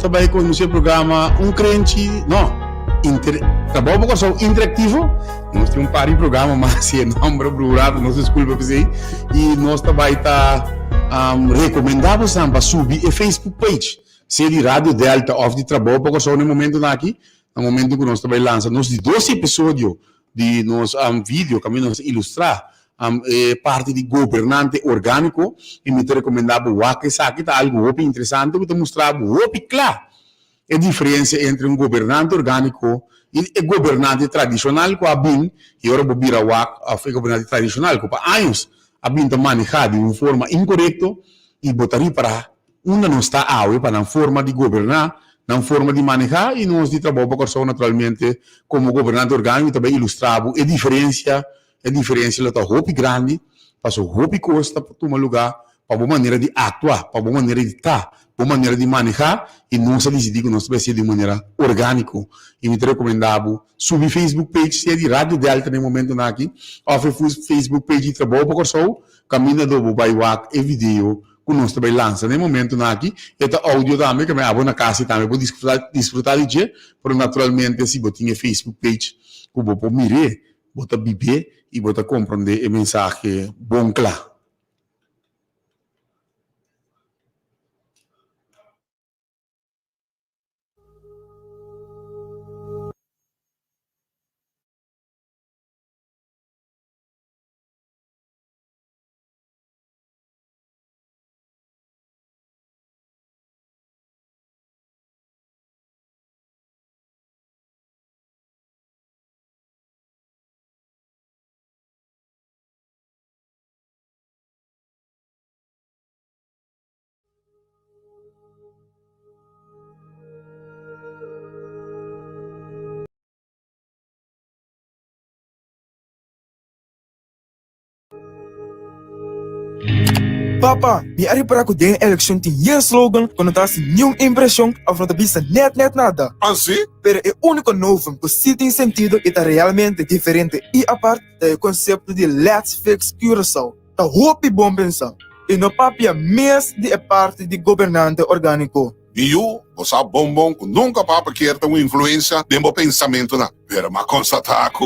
também com o seu programa Um Crente, não, trabalho com o interativo, nós temos um par de programa, mas se é número plural, nós desculpa por isso, e nós também está recomendamos para subir a Facebook page, se é de Rádio Delta ou de trabalho para o no momento aqui, no momento que nós também lançamos, nós de 12 episódios de nos vídeo que nós ilustrar, parte de governante orgânico, e me recomendava que isso aqui está algo muito interessante, que mostrava muito claro a diferença entre um governante orgânico e o governante tradicional que bem e agora vou virar o governante tradicional que há anos a bem manejado de uma forma incorreta e botaria para uma não está para uma forma de governar, uma forma de manejar e nós de trabalho para naturalmente como governante orgânico também ilustrava a diferença está muito grande, passou muito custa para tomar lugar para uma maneira de atuar, para uma maneira de estar, para uma maneira de manejar e não se decidir que nós vai ser de maneira orgânica. E me recomendava subir Facebook page, se é de Rádio Delta no momento aqui, ou Facebook page de trabalho para o caminho do Baiwak e vídeo que nós também lança no momento aqui, e áudio também, que me na casa também, vou desfrutar de dia, mas naturalmente se você tem Facebook page, que você mirar, você viver e você compreender a mensagem bom claro. Papa, mi ari para ko din election tin yen slogan quando tá assim nenhuma impressão a frente vista net nada. Assim? Pero o único novo que sí tem sentido e tá realmente diferente e a parte do conceito de Let's Fix Curaçao. Tá hopi bom pensar. E no papia mês de parte de governante orgânico. E eu, você bombom, que nunca papa quer ter uma influência de meu pensamento na. Pero mas constatar que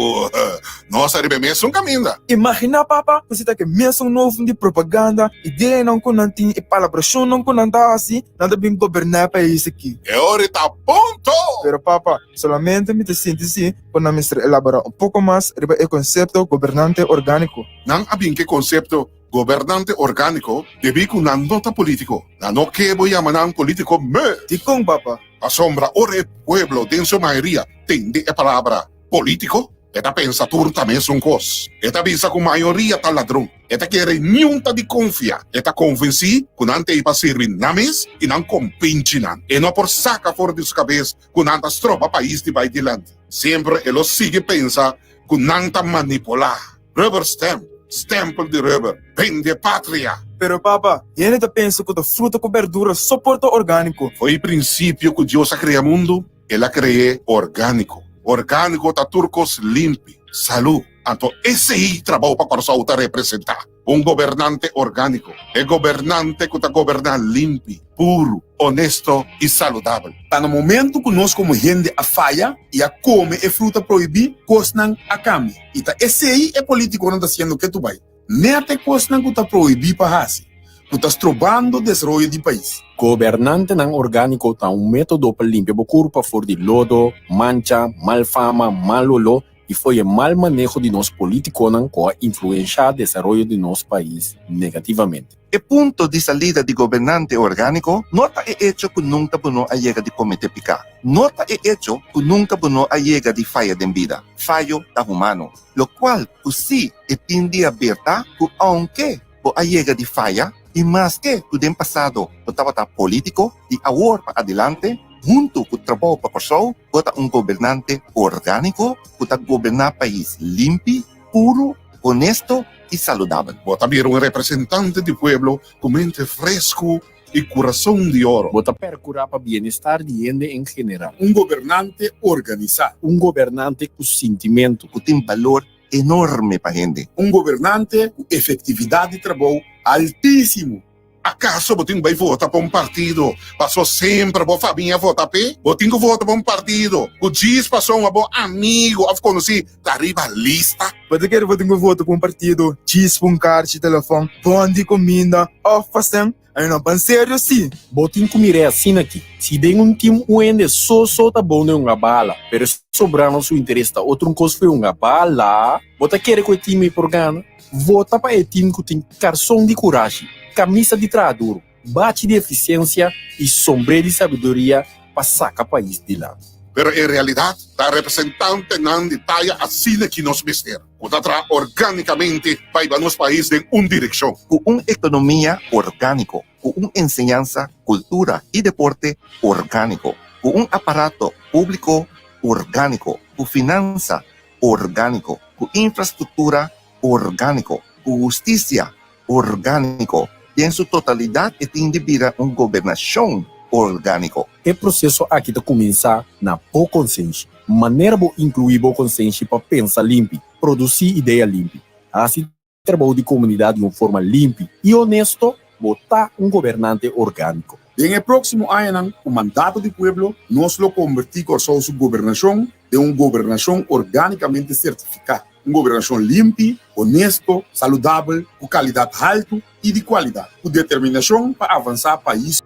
nós arribemos um caminho. Imagina, papa, você tá que mesmo novo de propaganda, ideia não conantin e palabração não conanta assim, nada bem governar país aqui. É hora tá ponto! Pero, papa, solamente me te sinto assim, quando me elaborar um pouco mais sobre o conceito governante orgânico. Não abin que conceito governante orgânico deve com uma nota político. Na no que voy a llamar político me. Ticong, papa. A sombra ore pueblo de sua maioria tende a palavra político. Eta pensa turta mesmo cos. Eta pensa com maioria tá ladrão. Eta quer nenhum tá de confia. Eta convenci que não tem para servir names e não compinche não. E não por saca fora dos cabeças que não tá tropa país de vai dilante. Sempre ele sigue pensa que não tá manipular. Rubber stamp. Stempel de rubber. Bem de pátria. Pero, papa, ele tá pensa que o fruta com verdura suporta orgânico. Foi o princípio que Deus criou o mundo. Ele criou orgânico. Orgânico tá turcos limpo. Salud. Então, esse aí trabalho para a saúde representar. Governante orgânico. É governante que está governando limpo, puro, honesto e saudável. Tá no momento que nós como gente a falha e a come e fruta proibir, costam a cami. E tá esse aí é político não está sendo que tu vai. Nem até costam que tá proibir para raça. Tu estás trobando o desenvolvimento do país. Governante ng orgânico tá método para limpar o corpo fora de lodo, mancha, malfama, malolo e foi o mal manejo de nós políticos que influencia o desenvolvimento de nosso país negativamente. O punto de salida de governante orgânico não está hecho que nunca puno a llega de cometer pecado. Não está hecho que nunca puno a llega de falha de vida. Fallo da humano. Lo cual, sí, tende a verdad que aunque a llega de falha, e mais que o passado, o estava político, e agora para adelante, junto com o trabalho para a pessoa, bota governante orgânico, que está governar o país limpo, puro, honesto e saudável. Bota vir representante do pueblo com mente fresco e coração de ouro. Bota percurar para bem-estar de gente em geral. Governante organizado. Governante com sentimento. Que tem valor enorme para a gente. Governante com efetividade de trabalho altíssimo. Acaso botin vai votar para partido? Passou sempre a família votar pe? Botin que vota para partido. O diz passou um bom amigo, of conheci, tá rivalista. Pode querer votar com voto para partido, diz para cartão de telefone, pão de comida, oferecem. Aí não pan sério sim. Botin kumire assim aqui. Se tem time uende só tá bom de uma bala, pero sobrando seu interesse tá outro coisa foi uma bala. Bota querer que o time por gana. Vota para o time que tem carção de coragem, camisa de trabalho, bate de eficiência e sombrero de sabedoria para sacar o país de lá. Pero em realidade, tá representante não de taia assim que nos vestir. O tá organicamente vai para nos país em direção. Com uma economia orgânico, com uma enseñanza, cultura e deporte orgânico, com um aparato público orgânico, com finança orgânico, com infraestrutura orgânico, com justiça orgânico, e em sua totalidade indivídua uma governação orgânico. O processo aqui está começar na boa consciência. Maneira de incluir boa consciência para pensar limpo, produzir ideia limpa. Assim, trabalho de comunidade de uma forma limpa e honesto, botar um governante orgânico. En el próximo año, o mandato do pueblo nos lo convertir con su gobernación de una gobernación orgánicamente certificada. Una gobernación limpia, honesto, saludable, con calidad alta y de calidad, con determinación para avanzar el país.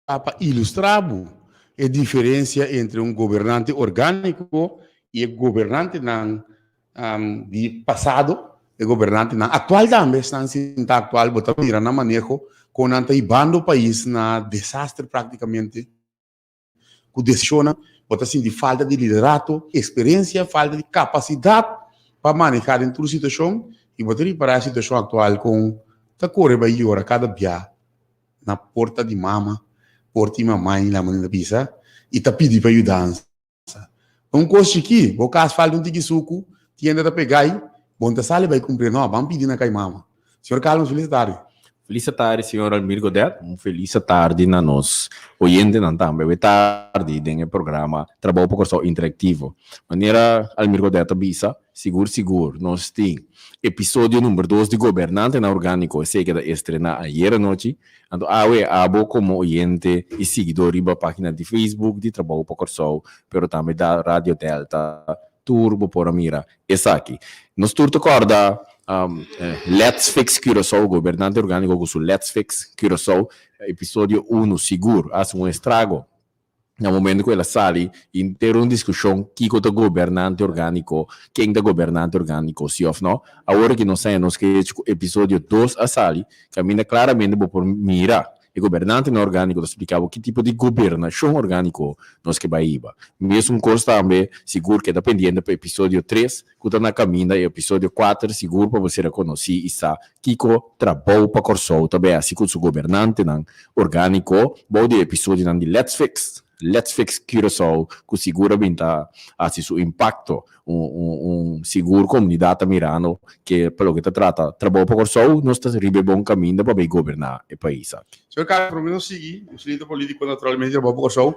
Para ilustrar a diferença entre um governante orgânico e o governante de passado, o governante atual também, está atual, bota mira na manejo, com anta ibando o país na desastre praticamente, com decisiona, bota assim de falta de liderato, experiência, falta de capacidade para manejar dentro da situação e bota para a situação atual com tá corre vai ora cada dia na porta de mama, porta de mamãe lá na pisa e tá pedindo para ajudar. Um coisa aqui, o caso falta de suco, tienda da pegar aí, bom tá sale vai cumprir, não, vamos pedir na caimama. Senhor Carlos, feliz tarde. Feliz tarde, senhor Almir Godet. Feliz tarde na nós. Oyente não também. Boa tarde no programa Trabalho por Corso Interativo. Maneira Almir Godet avisa, seguro, nós tem episódio número 2 de Governante na Orgânico. Esse que da estrenar ayer à noite. Então, abo como oyente e seguidor da página de Facebook de Trabalho por Corso, pero também da Rádio Delta, Turbo por Amira. Essa aqui. Nós turto corda Let's Fix Curaçao, governante orgânico com Let's Fix Curaçao, episódio 1, seguro, há um estrago. No momento que ela sai, ter uma discussão que o governante orgânico, quem é governante orgânico, se ou não, agora que nós sabemos que o episódio 2 a sai, caminha claramente por mirar. O governante não orgânico explicava que tipo de governação orgânico nós que vai ir. Mesmo coisa também, seguro que dependendo do episódio 3, que está na caminha, e episódio 4, seguro para você reconhecer e saber que o trabalho para Corso também, assim como o governante não orgânico, bom de episódio não de Let's Fix Curaçao, que seguramente assim seu impacto, seguro comunidade mirando que pelo que trata trabalho para Corso, nós estamos ribe bom caminho para governar o país. Senhor Carlos, pelo menos seguir, o líder político naturalmente trabalho para Corso.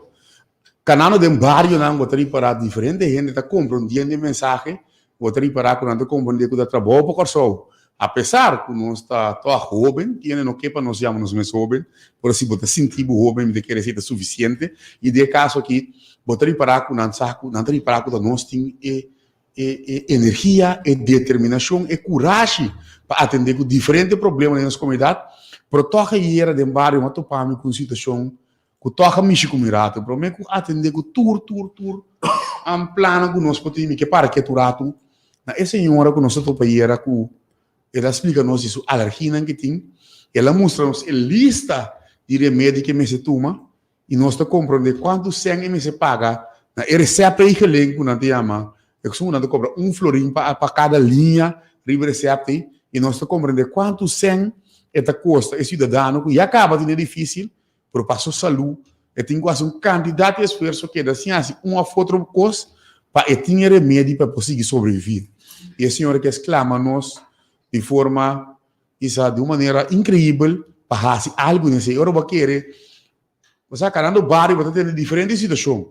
Canal de barrio não botar para diferente gente está compreendendo a mensagem, botar para quando está compreendendo que trabalho para Corso. Apesar que nós está toda jovem, tiene no que para nós chamamos mais jovem, por assim botar sentido jovem de querer ser suficiente e de caso aqui botar para que não para que nós tem energia, determinação e coragem para atender com diferentes problemas na nossa comunidade. Pero toca ir de barrio uma topame com situação que toca mexer com mirato, pero me atender com tur plano que nós podemos que para que turato na essa senhora que nós topa ir com ela explica-nos isso, alergia que tem, ela mostra-nos a lista de remédios que me se toma e nós te compreendemos quanto sangue me se paga na receita que ele não te chama, é que nós cobra florim para cada linha de receita e nós te compreendemos quanto sangue esta custa é cidadão que acaba de ser difícil, por passar saúde, e tem quase candidato de esforço que dá assim uma outra coisa para ter remédio para conseguir sobreviver. E a senhora que exclama-nos de forma, de uma maneira incrível, para fazer algo nesse. Agora, você querendo barrio, você tem diferentes situações.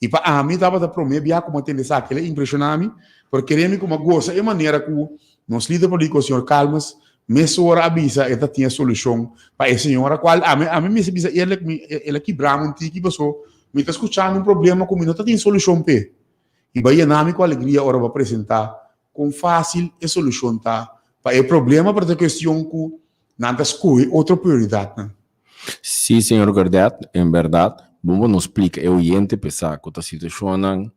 E para a mim estava da prometer via como tem essa aquele impressionante, porque ele como gosta de maneira que nós líder político o senhor Calmas, mesmo hora avisa esta tinha solução para esse senhor qual a mim me avisa ele que bramo um tiki passou, me está escutando um problema como não tem solução pe. E vai nami com alegria hora para apresentar com fácil a solução tá para o problema para a questão que nada escolhe outra prioridade, né? Sim, senhor Gardet, em verdade, vamos nos explicar, eu iente pensar que a situação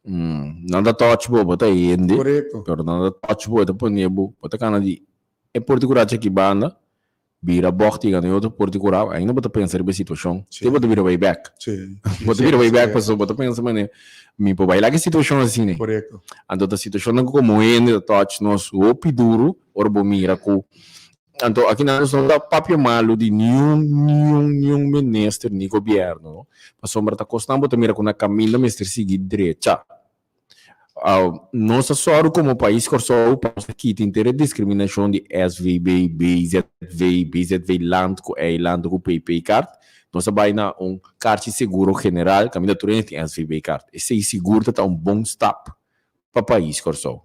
nada touch bo, bota iende, Correto. pero nada touch bo, depois nebo, bota cana de é particular aqui banda, vira borti ganha outro particular, ainda bota pensar na situação, você bota vira way back, Sim. bota vira way back, passou, bota pensar mané, me pô vai lá que situação assim, né? Correto. Então a situação não como iende, touch nosso opi duro, orbo mira com então, aqui nós não dá papel malo de nenhum ministro, nem governo. No? A sombra está costando também com a caminho ministro seguir direita. Nossa sorte como país, que só aqui tem discriminação de SVB, BZV, land, land, com PP card. Nós vai na carte seguro general, caminho da Turene tem SVB card. Esse seguro está bom step para o país, que só.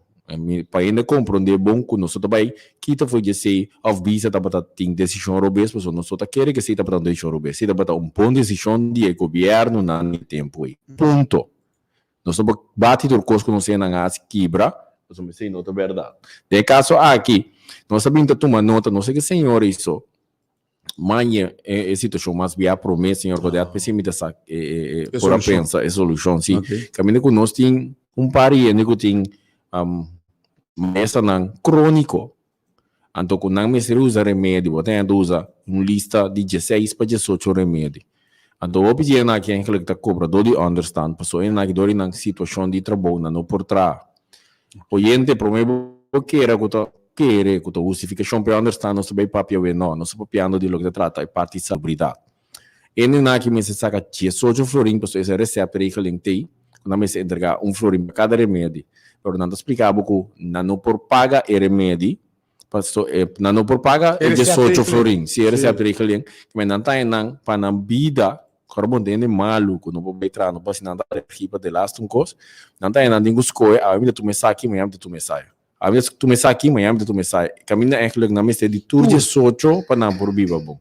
Para ainda compreender bom que nós também kita foi de ser of visa para ter decisão robês, mas nós só queremos que seja para ter decisão robês, seja para bom decisão de governo na tempo aí. Ponto. Nós só bate do curso que nós sei na as quebra, nós não sei nota verdade. De caso aqui, nós sabemos tomar nota, não sei que senhor isso. Manhã é situação mais via promessa, senhor Godel, pessimista sa por a pensar é solução sim. Caminho que nós tem par de tem mesa não crônico. Então, quando não me se usa remédio, você usa lista de 16 para 18 remédios. Então, eu pedi a quem que está cobra, do de understand, pessoa na que dori na situação de trabalho, não por trás. O gente promete que era que a justificação para understand não se vai papel não se papiando de lo que trata, é parte de seguridade. E na que me se saca 18 florim, pessoa esse receita que ele tem, quando me se entregar florim para cada remédio. Pero não explicava que não por paga é remédio, não por paga é 18 florim. Se é receita que ele mas não está não para na vida, carbonene maluco, não pode entrar, não pode nada riba de last coisa, não está não tem escolha, a vida tu me saque, amanhã tu me sai. A vida tu me saque, amanhã tu me sai. Caminha é que não me de tour 18 para não por viva bom.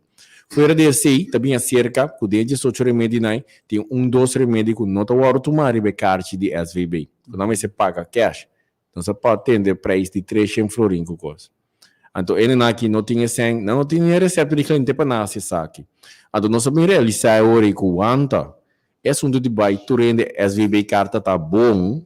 Fora de assim, também a cerca, que de 18 remédios tem 2 remédios que não está o tomar e carte de SVB. Quando você paga cash, então você pode ter preço de 300 florim com coisa. Então, ele aqui não tinha sem, não tinha receita de cliente para nascer saque. Então, nós sabemos realizar hoje com o anta, é assunto de baixo, de SVB carta tá bom,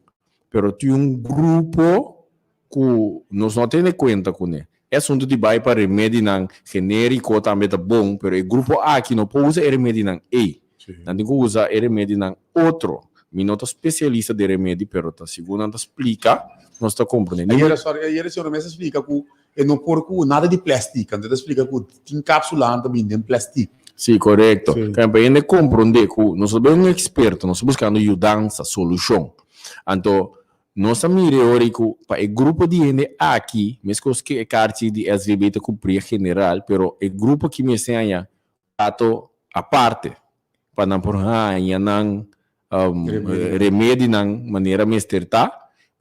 pero tem grupo que nós não temos conta com ele. É assunto de baixo para remédio genérico também tá bom, pero o grupo A que não pode usar remédio não E. Não tem que usar remédio não outro. Mi nota especialista de remédio, pero ta segunda ta explica, nós está compreendendo. Aí ele senhor me explica que não por nada de plástico, então explica que tem cápsula também de plástico. Sim, correto. Para ele compreender que nós somos um experto, nós estamos buscando ajudança, solução. Então, nós estamos mirando que para o grupo de gente aqui, mesmo que a carta de SVB te cumprir general, pero o grupo que me ensina a parte, para não por não remédio não maneira mesterta,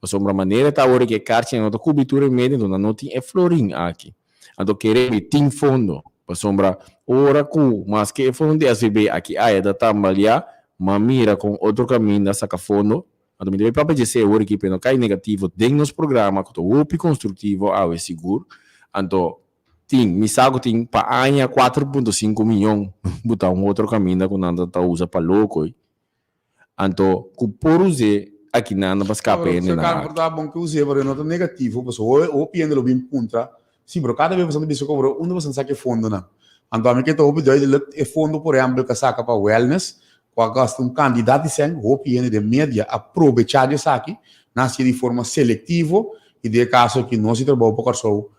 a sombra maneira tá hora que carta não tá cobertura remédio não tem florim aqui. Então querer tem fundo, a sombra hora com mas que fundo de SVB aqui aí da trabalhar, mamira com outro caminho da saca fundo. Então me deve para dizer hora que pelo cai negativo dentro nos programa que o UP construtivo é seguro. Então tem, me saco tem para anha 4.5 milhões, botar outro caminho que não tá usa para louco. Então, que por usar aqui não para escapar ainda nada. Se bom que usei para nota negativo, pessoal, ou piende lo bem contra. Sim, pero cada vez você diz que você sabe que fundo não. Então, a mim que tô obedecendo é fundo por exemplo que saca para wellness, quando gasta candidato sem, ou piende de média aproveitar de saque, nasce de forma seletiva e de caso que não se trabalha para só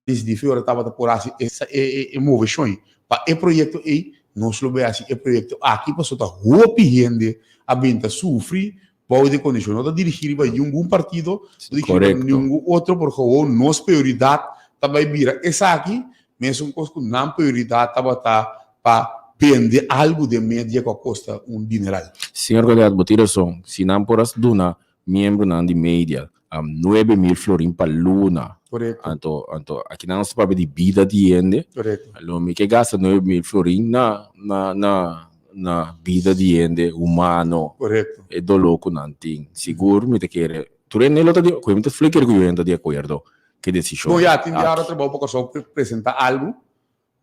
desde fora estava por assim é movição para o projeto aí nós lo vemos assim o projeto aqui passou tá roupa gente a benta sofre pode condição não dirigir para nenhum partido nenhum outro porque nossa prioridade também vira essa aqui mesmo com não prioridade estava tá para vende algo de média que custa dineral. Senhor candidato, botira são, se não por as duna, membro não de média, 9.000 florin para luna. Correto. Anto, aqui não se pode de vida de ende. Correto. Alô, me que gasta 9.000 florin na vida de ende humano. Correto. É do louco não tem. Seguro, me te quer. Tu é nele, eu me te flicker que eu entro de acordo. Que decisão. Bom, já tem diário trabalho para só apresentar algo.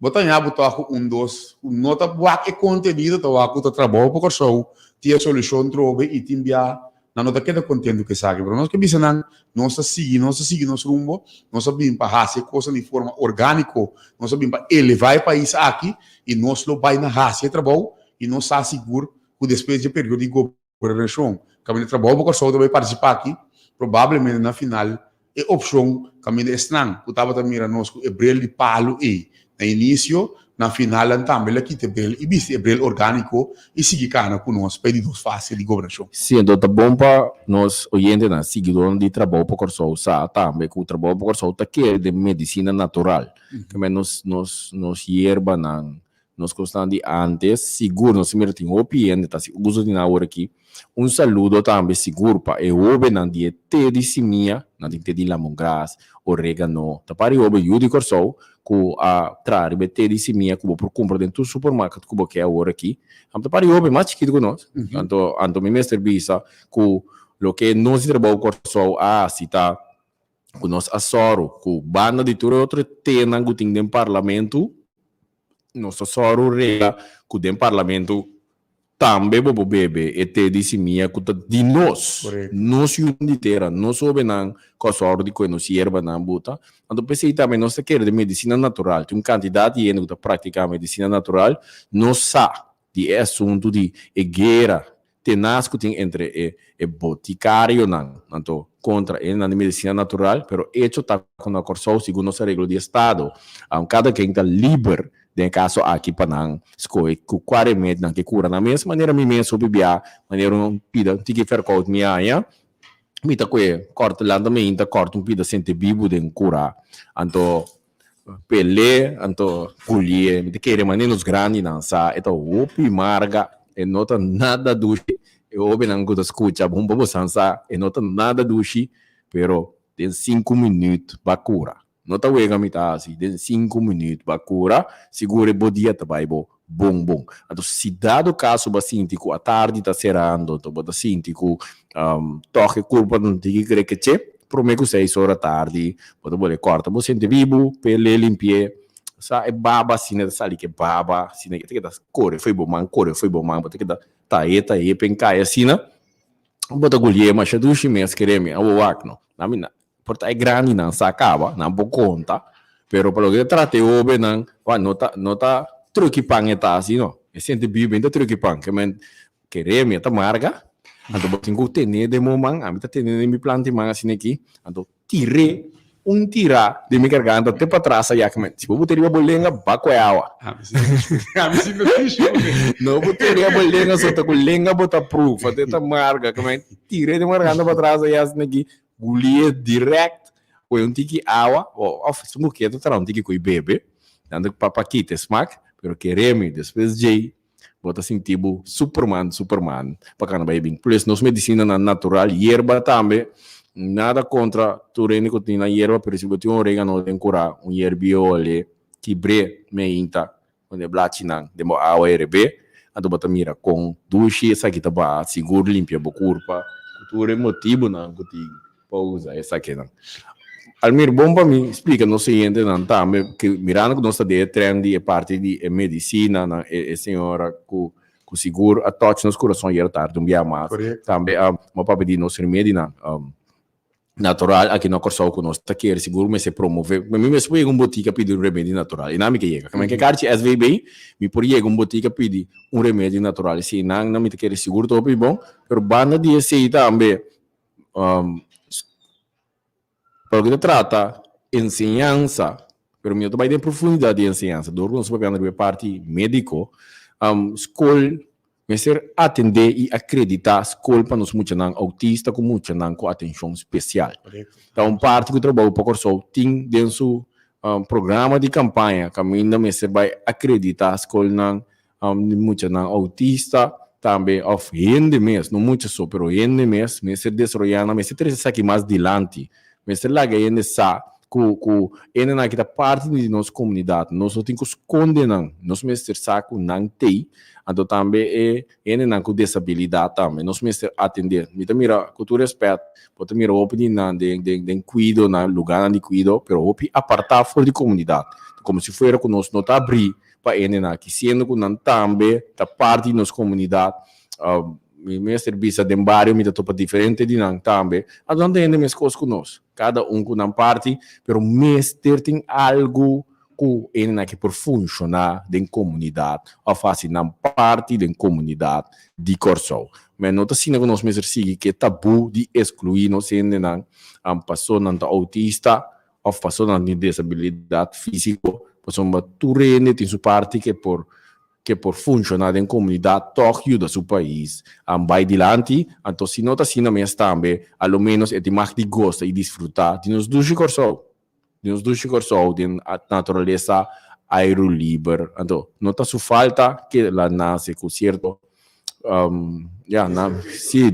Botar já botar dois, nota boa que conteúdo tá o que trabalho para só tinha solução trobe e tem já na nota que é conteúdo que sabe, mas nós que bisa nós seguir nosso rumo, nós sabemos para fazer coisas de forma orgânica, nós sabemos para elevar o país aqui e nós lo vai na raça trabalho e nós está seguro que depois de período de governação, caminho trabalho para só vai participar aqui, provavelmente na final é opção caminho estranho, que estava também nós com Ebrel de Palo e no início, na final, também aqui tem e vice Ebrel orgânico e seguir cana com nós pedidos fáceis de governação. Sim, então tá bom para nós oyentes na seguidor de trabalho para corso sa também que o trabalho para corso tá que de medicina natural, que nos hierba nan nos constante antes seguro nos mira tem opinião tá uso de na hora aqui saludo também seguro para e obe nan die te de simia na te de lemongrass orégano tá para obe yudi corso ku a trare bete di simia ku por compra dentro do supermercado ku que é agora aqui amta pari obe mais chiquito que nós anto mi mestre bisa ku lo que nós trabalho corso cita ku nós asoro ku banda de tudo outro tena guting dem parlamento nós asoro rega ku dem parlamento também bobo bebe e te di simia ku di nós unitera nós obe nan corso de que nos hierba nan buta. Quando pensei também, nós queremos de medicina natural, tem candidato que está praticando medicina natural, não sabe de assunto de guerra, tenaz que tem entre o boticário, não, contra a medicina natural, mas isso está com a corso segundo nossa regra de Estado. Cada quem está livre, de caso aqui para não escolher que qual remédio que cura na mesma maneira, me mesmo bebia, maneira não pida, tem que fazer com minha mita que corta lá também corta pedaço de bibo de cura anto pele anto colher mita querer maneira nos grandes não sa então opi marga e nota nada duche e obe não gosta escuta bom bom sansa e nota nada duche pero tem 5 minutos para cura nota wega mita assim tem 5 minutos para cura segure bodia tabai bom. Então, se dado o caso, basintico, a tarde está serando, então, basintico, toque culpa, não tem que crer que c'è, prometo 6 horas tarde, pode botar corta, você sente vivo, pele limpie, sa, é baba, sine, sali que baba, sine, que tá, corre, foi bom, bota que tá, pencaia, assim, bota colher, mas é do chimes, quereme, a uacno, na mina, porta é grande, não, sa, acaba, não, por conta, pero, pelo que trate, obe, não, nota, truque pang eta assim, não? É sempre bem da truque pang, que men querem tá marga, então botin ku tene de momang, a mim tá tene mi plante mang assim aqui, então tire tira de mi garganta até para trás aí, que men se eu botaria bolenga bacoiawa. Não botaria bolenga só tá com lenga bota proof, até tá marga, que men tire de garganta para trás aí assim aqui, gulie direct, ou tiki água, ou se mo quer tá tiki coi bebe, dando papaquita smack. Pero queremos, depois de bota assim, tipo, Superman, para cá não vai bem. Plus, nossa medicina natural, hierba também, nada contra tudo que tem na hierba, pero se você tem orégano, tem curar, hierbiole, que bre, meinta, onde blatinang, demo água RB, então bota mira, com duche, essa aqui tá bom, seguro, limpia, bocurpa, tudo motivo, não, que tem, pausa, essa aqui não. Almir, bom para mim, explica no seguinte, não tá, que mirando que nós está de trendi é parte de medicina, não, é senhora com seguro, a todos nos corações ir tarde, dia mais, também uma para pedir nosso remédio, natural, aqui no corso que nós está quer seguro, mas se promover, mas me se botica pedir remédio natural, e não me que chega, como é que carte SVB, me por botica pedir remédio natural, se não me quer seguro, tô bom, pero banda de esse também, porque se trata ensinança, pero eu também tenho profundidade de ensinança. Do nós vamos ver parte médico, escola, mas atender e acreditar escola para nós muito não autista com muito não com atenção especial. Então parte que trabalho para só tem dentro programa de campanha, caminho mas vai acreditar escola não muita na autista, também of gente mesmo, não muito só, pero gente mesmo, me ser desarrollando, me ser trazer aqui mais dilante, me ser lá que gente sa, ku ene na kita parte de nossa comunidade, nós temos que esconder nós me ser saco não tem, então também ene na com disabilidade também, nós me ser atender, me mira com todo respeito, pode mira opinião de cuido na lugar de cuido, pero opi apartar fora de comunidade, como se fosse com nós não tá abrir para ene na que sendo com não também tá parte de nossa comunidade, meu serviço de bairro me topa diferente de não também, então tem minhas coisas conosco, cada com uma parte, pero mestre tem algo que ene que por funcionar de comunidade, ou fazer na parte de comunidade de Corsol. Mas não está sendo que nós mesmos seguir que é tabu de excluir nós ene não pessoa não autista ou pessoa não de disabilidade física, pessoa turene tem sua parte que por funcionar em comunidade toque ajuda seu país vai dilante, então se não está sendo mesmo também, ao menos é de mais de gosta e desfrutar de nos dois Corsol, de natureza aero livre, então não está só falta que lá nasce com certo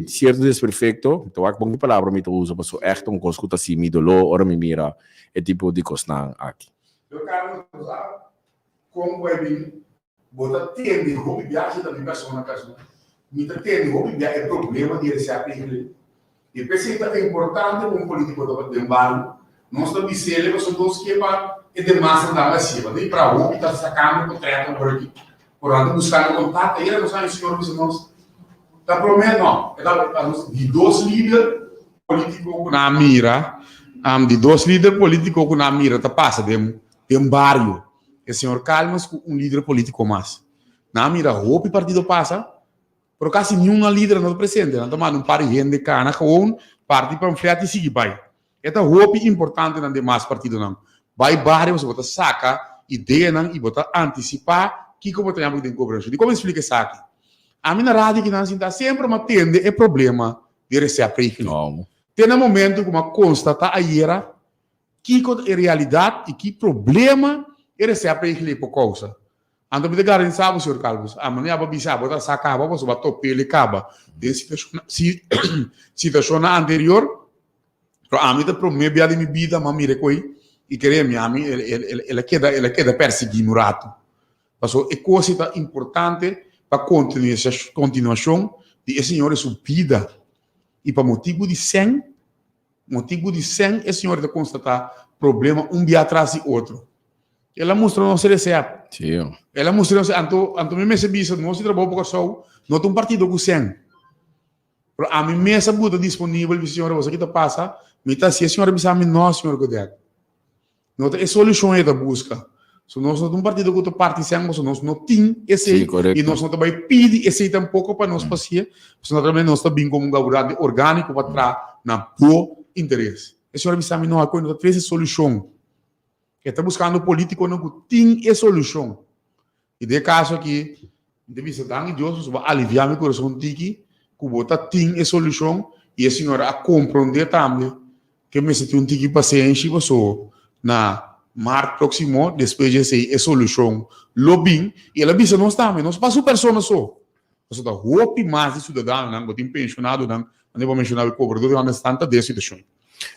certo desperfeito, então a bom palavra me usa, mas é echt coisa que assim me dolor, ora me mira é tipo de coisa aqui. Eu quero usar como é bem botar tende roubo viagem da pessoa na casa. Muita tende roubo viagem é problema de receber. E pensei que é importante um político do bairro, nós estamos dizendo que somos que é de massa da massiva, daí para o que está sacando o contrato por aqui. Portanto, buscando contato, aí não sabe o senhor que nós está prometendo, não. De dois líderes políticos na mira, de dois líderes políticos na mira, tá passa de bairro. O senhor Calmas com líder político mais. Na mira, roupa e partido passa, por casi nenhuma líder não presente. Não tomando um par de gente de cana, com parte panfleto e sigue vai. Esta roupa importante não demais partido não. Vai bairro, você bota saca, ideia não, e bota antecipar, que como tem algo de governança. E como explica isso aqui? A minha rádio que não se dá sempre uma tende é problema de receber. Tem um momento como constata a era que é realidade e que problema ele se aprende por causa. Ando me garantir, senhor Carlos, amanhã vou bisar, vou dar sacar, vou botar tope ele acaba. De situação anterior, para a mim da promessa de minha vida, mas mire coi e querer minha mãe, ele queda perseguir no rato. Passou é coisa importante para continuação de senhor sua vida e para motivo de 100, esse senhor de constatar problema um dia atrás de outro. Ela mostrou não ser receber. Sim. Ela mostrou anto me serviço, não se trabalha por só, não tem um partido com 100. A mim mesa buta disponível, senhora, você que tá passa, me tá se a senhora me sabe nós, senhor Godek. Não tem solução aí da busca. Se nós não temos um partido com parte 100, nós não tem esse e nós não também pedir esse tampouco para nós passear, porque naturalmente nós também como um governante orgânico para trás na boa interesse. A senhora me sabe não, a coisa não tem essa solução. Que está buscando político não tem essa solução. E de caso aqui, deve ser tão idioso, vai aliviar meu coração tiki, que bota tem essa solução e a senhora a compreender também que me senti um tiki paciência passou na mar próximo depois de essa solução lobbying e ela disse nós também nós passamos pessoas só nós da roupa mais de cidadão não tem pensionado não vou mencionar o cobrador de uma tanta dessa situação.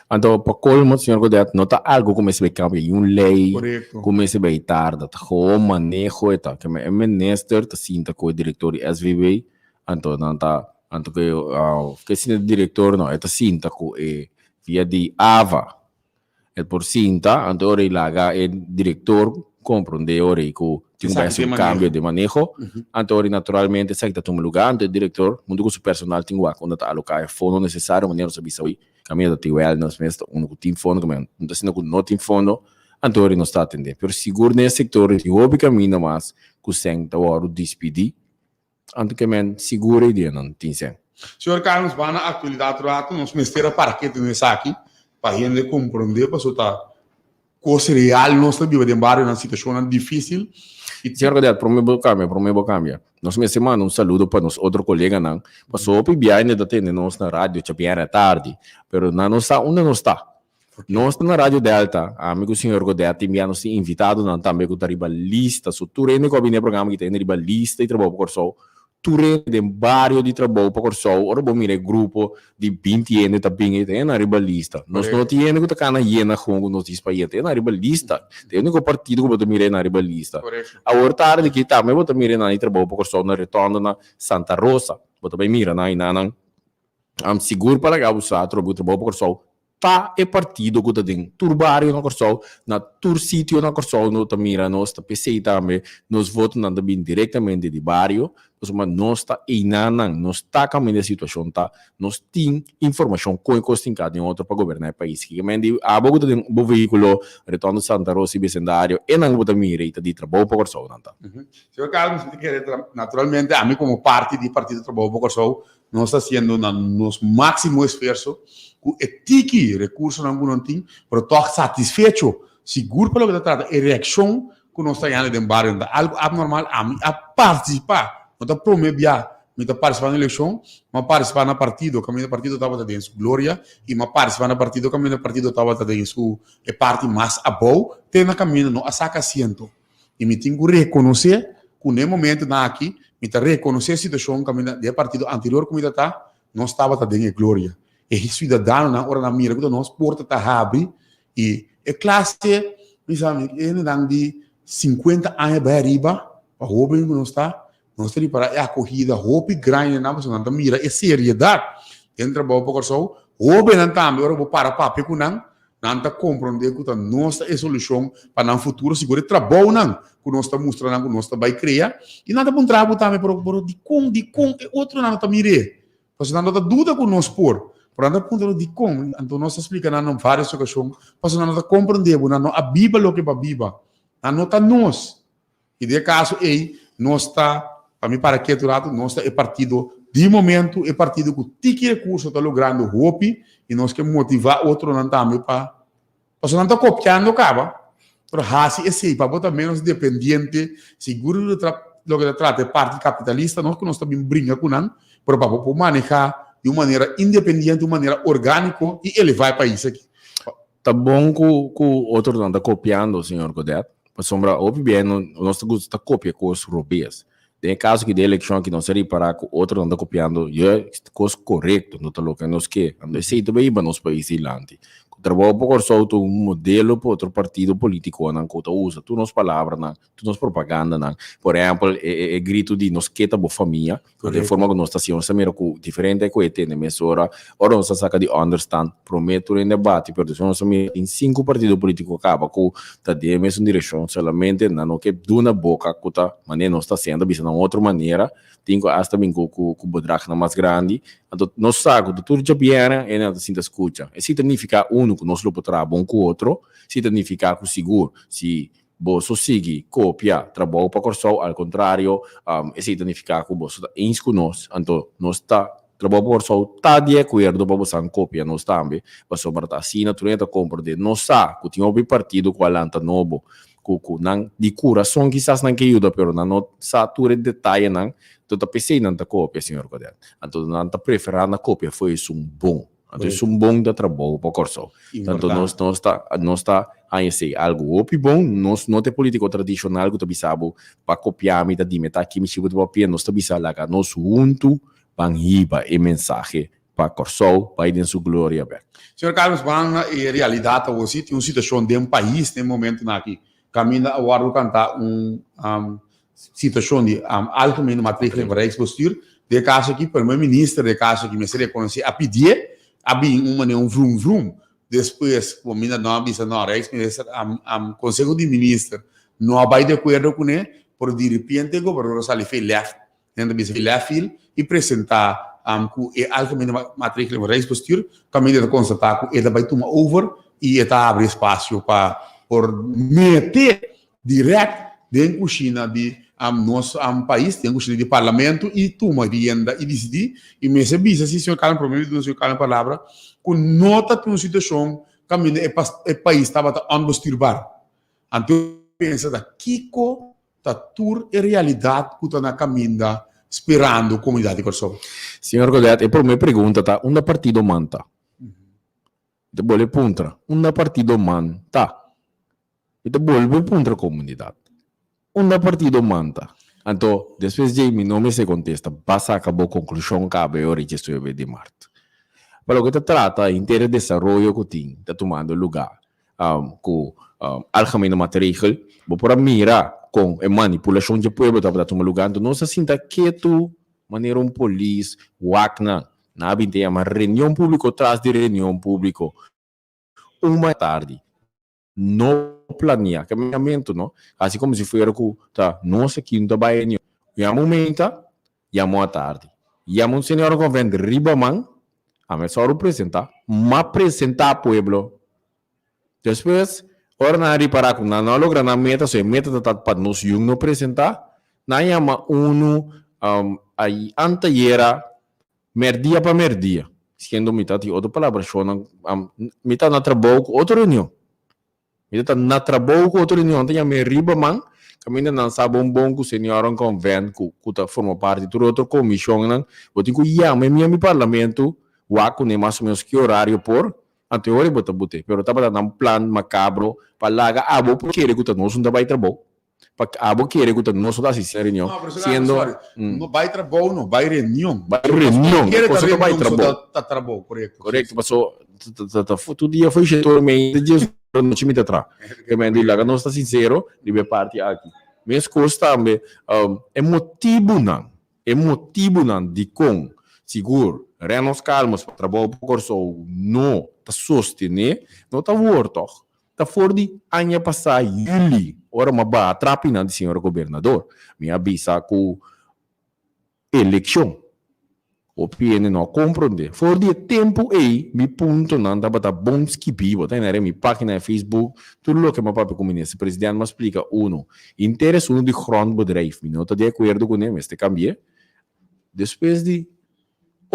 Então, para colmo, senhor Godet, não está algo como esse cambiar uma lei, como esse vai tarde, o manejo, que é ministro, tá sinta com o diretor SVB, então não tá, que se diretor não, tá sinta com via de AVA, é por sinta, então ora lá é diretor compreende ora que tem um cambio de manejo, então ora naturalmente sai da toma lugar, então o diretor, muito com o personal tem lá quando tá alocar fundo necessário, maneira de saber caminho da TUL, nós mesmos, tem fundo, não está sendo não tem fundo, então não está atendendo. Pero seguro nesse setor, que houve caminho mais, que o SEM está hora de despedir, então que seguro a ideia não tem SEM. Senhor Carlos, vai na atualidade, nós mesmos para que tem isso aqui, para a gente compreender, para soltar coisa real, nós estamos vivendo em uma situação difícil. Senhor Godet, prometo cambia. Nós me semana saludo para nós outro colega não. Passou para viagem da tenda nós na rádio, já bem tarde, pero não está, onde não está. Nós na Rádio Delta, amigo senhor Godet, enviamos invitado não também com a lista, so turene ko bine programa que tem riba lista e trabalho por so, turene de barrio de trabalho por so, ora bom mire grupo de 20 anos tá bem tem na riba lista. Nós não tiene que tá na hiena com nós dispaia tem na riba lista. Tem único partido que botar mire na riba lista. A hora tarde que tá, me botar mire na trabalho por so na retorno na Santa Rosa, botar bem mira na inanang am seguro para ga usar trabalho por so. Tá é partido que tem turbario na corso na tur sítio na corso no tamira nós tá PC também nós votamos também diretamente de barrio mas nós tá inanang nós tá caminhando a situação tá nós tem informação com costingado em outro para governar o país que mendi a bogo tem um veículo retorno Santa Rosa e vecindário e não botar mira de trabalho para corso não tá. Senhor Carlos, naturalmente a mim como parte do Partido do Trabalho para corso nós está fazendo nosso máximo esforço com etiki recursos não tem, para estar satisfeito, seguro pelo que trata, a reação que nós estamos dentro do barrio, algo abnormal, a participar, não está promovendo, não está participando na eleição, mas participar no partido, o caminho do partido estava dentro sua glória, e mas participar no partido, o caminho do partido estava dentro sua parte mais boa, tem na caminho, não a saca assento. E me tenho que reconhecer, que no momento aqui, me tenho que reconhecer a situação do partido anterior, como está, não estava dentro da glória. E cidadão na hora na mira que nós porta tá abre e a classe ele dá de 50 anos para arriba para roubar que nós temos para a corrida roupa grande na você não mira é seriedade entra bom para só roubar não tá agora vou para papo com não tá compreender que nossa é solução para no futuro seguro trabalho não que nós está mostrando que nós está vai criar e nada bom trabalho também para de com outro não tá mire você não tá dúvida com nós por anda ponto de como então nós explicando várias situações para nós compreender não a Bíblia o que para a Bíblia não tá nós e de caso aí nós está para mim para que lado nós é partido de momento é partido que tem que recurso está logrando hope e nós que motivar outro não também para você não está copiando acaba para assim esse para botar menos dependente seguro lo que trata parte capitalista nós que nós também brinca com não para manejar de uma maneira independente, de uma maneira orgânica e elevar o país aqui. Tá bom que o outro não está copiando, senhor Godet. Para sombra, obviamente, nós está copiando coisas europeas. Tem caso que de eleição que não seria para que o outro não está copiando, é coisa correta, não está louco, nós que, não sei, também para nos países lá. Trabalho por solto um modelo para outro partido político não que usa tu nos palavras não tu nos propaganda não por exemplo é grito de nos que tá boa família de forma que nós estação samira com diferente que tem na mesura ora nós saca de understand prometo em debate pero nós samira em 5 partidos políticos acaba com tá de mesma direção solamente não que duna boca que tá maneira nós está sendo bisa na outra maneira tenho hasta bem com bodrach na mais grande então nós saco do tudo já viene e não se escuta e significa que nós lupamos trabalho com o outro, significa que seguro, se você segue, copia, trabalho para corso, ao contrário, significa que você está com nós, então nós está trabalho para corso, está de acordo para você copia nós também, para sobre a assina, tu entra compreender, nós sabe que tem um partido com a lanta novo, que de coração quizás não que ajuda, pero não sabe tudo detalhe não, então tá pensei não tá copia, senhor Godet, então não tá preferando a cópia, foi isso bom. Então, é bom de trabalho para o corso. Então, nós está a esse algo opi bom, nós não tem político tradicional que tu sabe para copiar a mita de meta aqui me chivo de papel, nós tu sabe lá nós junto banhiba e mensagem para corso, para ir em sua glória. Senhor Carlos, na realidade você tem uma situação de país no momento aqui, caminha a hora de cantar situação de altamente matrícula para expostura, de caso aqui, primeiro-ministro, de caso aqui, me seria conhecido a pedir havia um vroom vroom depois o mina não bisa não ex-ministro conselho de ministro não vai de acordo com ele por de repente o governador sali fez left dentro bisa left e apresentar que é altamente matrícula para expostura também de constatar que ele vai tomar over e está abre espaço para por meter direto dentro da China de nosso país, tem um de parlamento e toma rienda e decidir e me se bisa se senhor Carlos provavelmente do senhor Carlos palavra com nota de uma situação caminho é país estava unbesturbar então pensa da Kiko tá tur é realidade que está na caminho esperando a comunidade de Kosovo. Senhor Godet, e por minha pergunta tá onde partido manta Ita boleh puntra. Una partido man, tá. Ita boleh puntra comunidade. Una partido man, tá. Então, depois de meu nome se contesta, passa acabou conclusão que abre o registro de Marte. Para o que trata, inteiro desenvolvimento que tem, está tomando lugar com algemene material, vou para mirar com a manipulação de povo, está tomando lugar, então não se sinta quieto, maneira polícia, wacna, na tem uma reunião pública, atrás de reunião pública, uma tarde, não planeia, caminhamento, não? Assim como se fosse tá, nossa quinta bainha, e a momento, e a tarde, e a senhora convém ribaman, a mim só representar, mas apresentar pueblo. Depois, ora na para com não logra na meta, se meta tá para nos yung no apresentar, na yama uno aí antaiera merdia para merdia, sendo metade outra palavra, chona metade na trabalho outra reunião, metade na trabalho outra reunião, tem a me riba man, caminha não sabe bom que o senhor convém que tá forma parte de outra comissão, não, eu tenho que ir me parlamento waku nem mais ou menos que horário por anterior botar pero tava dando plan macabro para laga abo porque ele guta não sunda vai trabalho para abo que ele guta não sunda assim reunião sendo não vai trabalho não vai reunião coisa não vai trabalho tá trabalho correto passou todo dia foi jeito meio de no time de atrás que me diz laga não está sincero de minha parte aqui mas custa também é motivo não de com seguro renos calmos para trabalhar por so não tá sostener não tá vorto tá for de ano passado julho ora uma ba atrapina de senhor governador me avisa com eleição o PN não compreende for de tempo aí me ponto não dá para bom skip botar na minha página Facebook tudo o que meu papo comunista presidente me explica interesse de grondbedrijf me não tá de acordo com ele este cambie depois de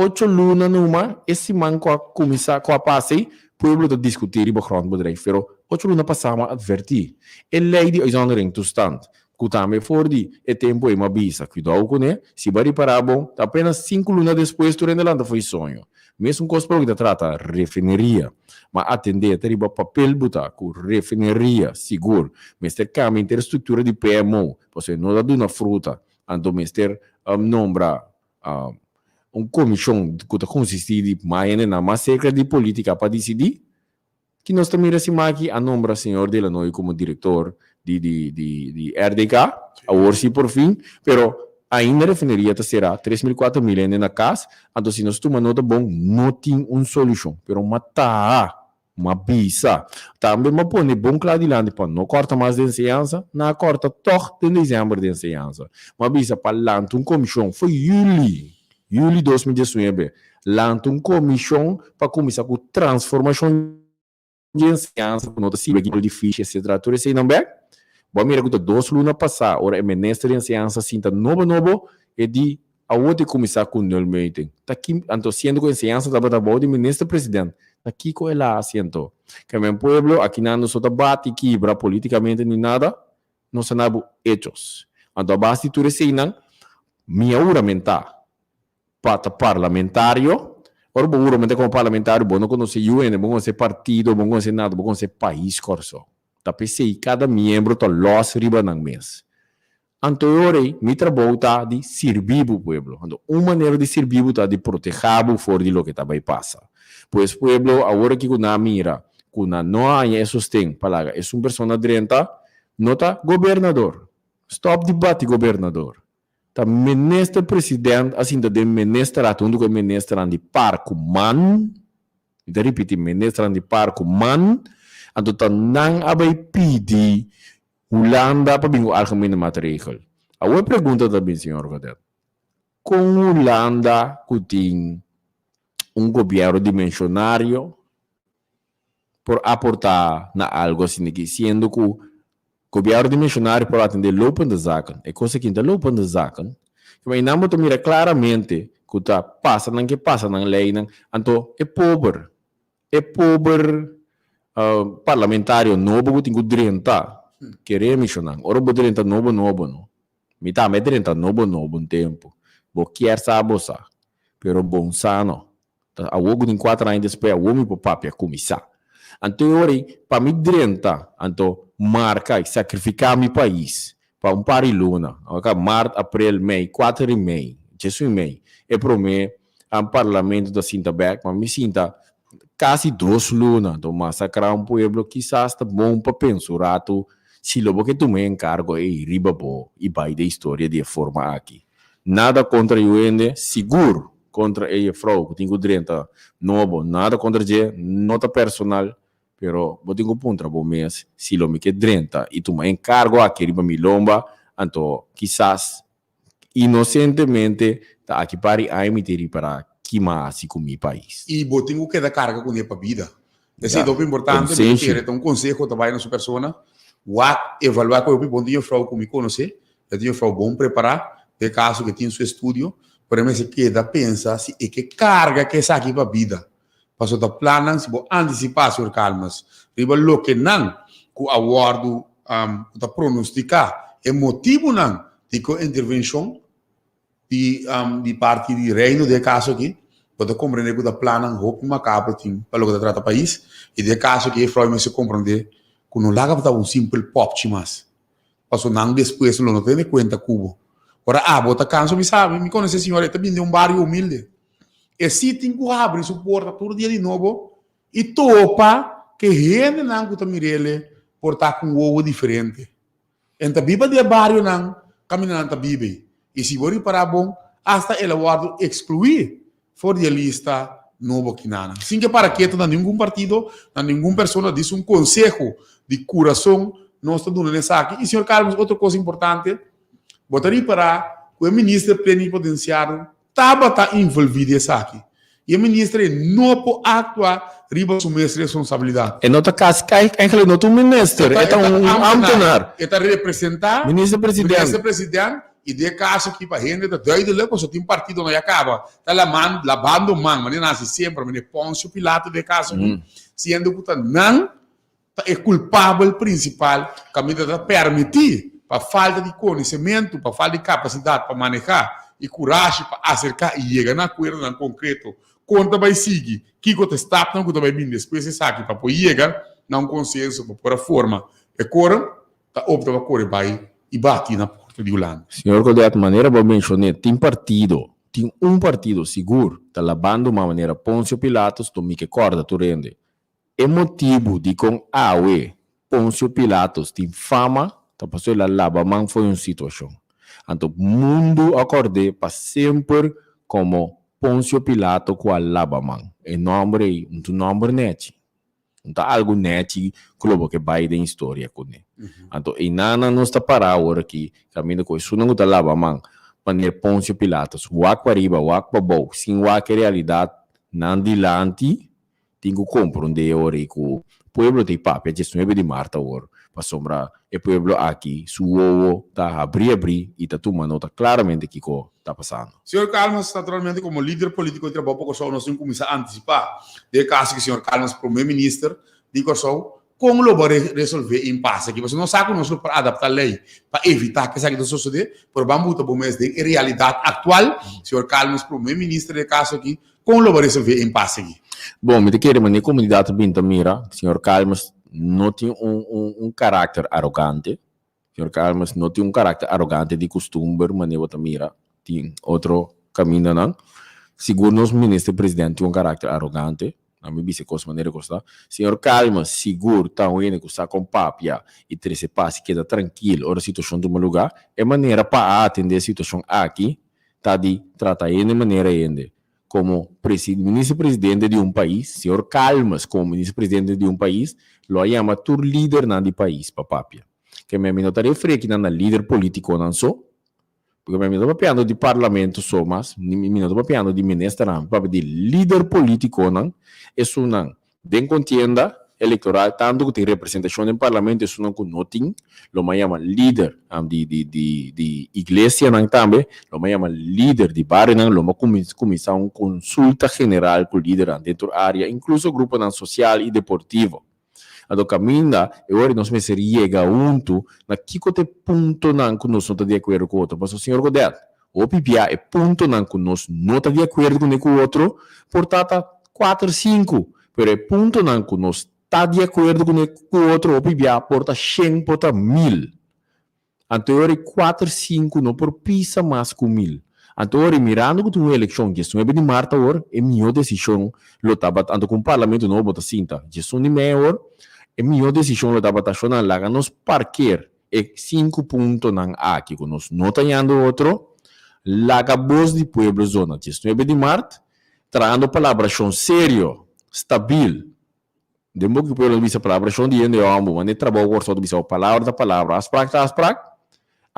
8 lunas numa, esse man com a comissão, com a passe, pueblo de discutir e grondbedrijf, pero 8 lunas passava a advertir. E lei de exonering toestand, que também for de, e tempo e uma bisa, cuidado com ele, se vai reparar bom, apenas 5 lunas depois, tu rendelando foi sonho. Mesmo com os que trata refineria, mas atender, ter papel botar com refineria, seguro, mas ter caminho, ter estrutura de PMO, você não dá uma fruta, então, mas ter nombra, comissão que consiste de mais na mais cerca de política para decidir que nós também recebemos aqui a nombra senhor de Lanoi como diretor de RDK, a orsi por fim, pero ainda a refineria será 3.000, 4.000 na casa, então se nós tomamos nota bom, não tem uma solução, pero matar uma bisa, também me põe bom claro de lá, para não corta mais de ensinança, não corta toch de dezembro de ensinança, uma bisa para lá, uma comissão, foi julho 2019, lança uma comissão para começar com transformação de ensinança, com nota civil difícil, etc. Tudo isso aí não é? Bom, mira que 2 lunas passar, ora é ministro de ensinança, sinta novo, e de a outra começar com o meeting. Tá aqui, então, sendo com ensinança, tá bom de ministro presidente. Tá aqui com ele assento. Que meu povo, aqui não só bate, quebra politicamente nem nada, não se nada hechos. Então, basta tudo isso aí, não, minha uramentar. Para parlamentário, ora bom, como parlamentário, bom, não conhece UN, bom conhecer partido, bom conhecer nada, bom conhecer país, corso. Tá pensei, cada membro tá los riba nang mês. Anteriormente, mi trabalho tá de servir o pueblo. Então, uma maneira de servir tá de proteger o fora de lo que tá vai passar. Pois pueblo, agora que na mira, que não há sustento, palavra, é uma pessoa direta, não tá governador. Stop debate governador. Tá ministro presidente, assim da ministro atundo que ministro de parco man, então repetir ministro de parco man, então tá não abai pedi Holanda para bingo algemene material. A outra pergunta também, senhor Gadet. Com Holanda que tem governo dimensionário por aportar na algo assim que sendo que governo dimensionário para atender lopen de zaken. É coisa que está lopen de zaken. Mas não vou mira claramente que está passa não que passa na lei não. Então é pobre parlamentário novo que tem direito que remissionar. Ora o direito novo não. Me tá me direito novo um tempo. Vou querer saber pero bom sano. A wogo em 4 anos depois, a womi para papia começar. Então, para me drenta, então, marca e sacrificar meu país para um par de luna. Março, abril, maio, 4 de maio, 10 de maio. É para mim, o parlamento da Sintabec, mas me sinta quase 2 lunas. Então, massacrar um povo, quizás está bom para pensar, se logo que tu me encargo é riba bo e vai da história de forma aqui. Nada contra o ende, seguro contra a frau, que tenho 30 novo, nada contra ele, nota personal. Pero eu tenho ponto bom mês, se lo me que 30 e tu me encargo aqui riba mi lomba, então quizás inocentemente tá aqui para a emitir para que mais com mi país. E eu tenho que dar carga com ele para a vida. Esse é Yeah. o importante, porque um conselho também na sua pessoa, evaluar qual é o bom dia frau como me conhecer, eu tenho frau bom preparar, de caso que tinha seu estúdio, para mim se queda pensa se é que carga que essa aqui para a vida. Passo da plana, se vou antecipar sur calmas. Riba lo que não, com aguardo da pronosticar, é motivo não de que intervenção de parte do reino de caso aqui, pode compreender que da plana roupa macabra tem para o que trata país e de caso que é frau me se compreender que não laga para um simples pop chimas. Passo não depois não tem conta cubo. Ora bota canso me sabe, me conhece senhora, também de um bairro humilde. E se tem que abrir sua porta todo dia de novo e topa que gente não está mirele por estar com um ovo diferente. Então, biba de barrio não, caminhando bibe. E se você parar bom, hasta ele guarda excluir fora da lista novo que nada. Sem que para que nenhum partido, nenhuma pessoa diz um conselho de coração, nós estamos dando nessa aqui. E, senhor Carlos, outra coisa importante, botaria para o ministro plenipotenciário estava envolvido nessa aqui. E o ministro não pode atuar riba sua responsabilidade. E nota caso, que não é um ministro, é um antenar. Está representar Ministro-presidente. E de caso que para a gente, doido lá, porque tem um partido não acaba. Está lavando mão, mas nasce sempre, mas Pôncio Pilato de caso, sendo que não é culpável principal, que a medida permitir, para falta de conhecimento, para falta de capacidade para manejar, e coragem para acercar e chegar na acordo em concreto. Quando vai seguir, que você está, não que vai vir depois você sabe para poder chegar a um consenso, para pôr a forma. E agora, está opta para correr vai e bate na porta de Holanda. Senhor, de outra maneira, vou mencionar, tem um partido seguro, está lavando uma maneira Pôncio Pilatos, do que corda, tu rende. É motivo de com AUE, Pôncio Pilatos, tem fama, está passando a lava, mas foi uma situação. Então, o mundo acordei para sempre como Pôncio Pilato com a labaman. É nome net. Então, algo net que vai da história com ele. Então, e nada não está parado agora aqui, caminho com isso, não está labaman, para Pôncio Pilatos. Wak para riba, wak para bom. Sem wak realidade, não dilante, tem que compreender agora que o povo tem papo, é 19 de março agora. Para sombra o povo aqui, su está abrir e está tomando nota claramente que está passando. Senhor Carlos, naturalmente, como líder político de trabalho, nós temos que começar a antecipar. De caso que o senhor Carlos, primeiro-ministro, diga só, como ele vai resolver o impasse aqui? Você não sabe como nós para adaptar a lei, para evitar que isso aqui suceda, por vamos botar bom mês de realidade atual. Senhor Carlos, primeiro-ministro, de caso aqui, como ele vai resolver o impasse aqui? Bom, me quero uma comunidade bem mira, senhor Carlos, não tem caráter arrogante. Senhor Carlos não tem caráter arrogante de costume, mas eu mira, tem outro caminho, não. Seguro, nosso ministro-presidente tem caráter arrogante. A minha vice coisa maneira gosta. Senhor Carlos, seguro, tá o que está com papia e treze passe, queda tranquilo, a situação do meu lugar, é maneira para atender a situação aqui, tá de tratar de maneira ainda. Como ministro-presidente de um país, senhor Carlos, como ministro-presidente de um país, lo chama tur líder do país, papapia. Que me notaria freque na líder político não só, porque me estou papiando de parlamento só, mas me estou papiando de ministro não, de líder político não, isso não, bem contienda eleitoral, tanto que tem representação no parlamento, isso não tem, lo chama líder de igreja não também, lo chama líder de barrio não, lo começar uma consulta general com o líder dentro da área, incluso grupo não social e deportivo. Então, caminha, agora nós me chega junto, na que ponto não que nós não estamos de acordo com o outro. Mas o senhor Godet, opibia é ponto não que nós não está de acordo com o outro, portanto 4, 5, pero é ponto não que nós está de acordo com o outro, opibia porta 100, porta 1000. Anterior 4, 5 não por pisa mais que 1000. Anterior mirando com uma eleição, gestão de Marta or é minha decisão, lo tava tanto com o parlamento não bota cinta, gestão de maior é minha decisão, lo tava taxando lá nos parquear é 5 pontos não aqui que nós não tá indo outro, lá a voz de pueblo zona, gestão de Marta, trazendo palavras são sério, stabil. Demo que o pueblo bisa palavras são de onde eu amo, mas trabalho com só bisa palavra, asprak.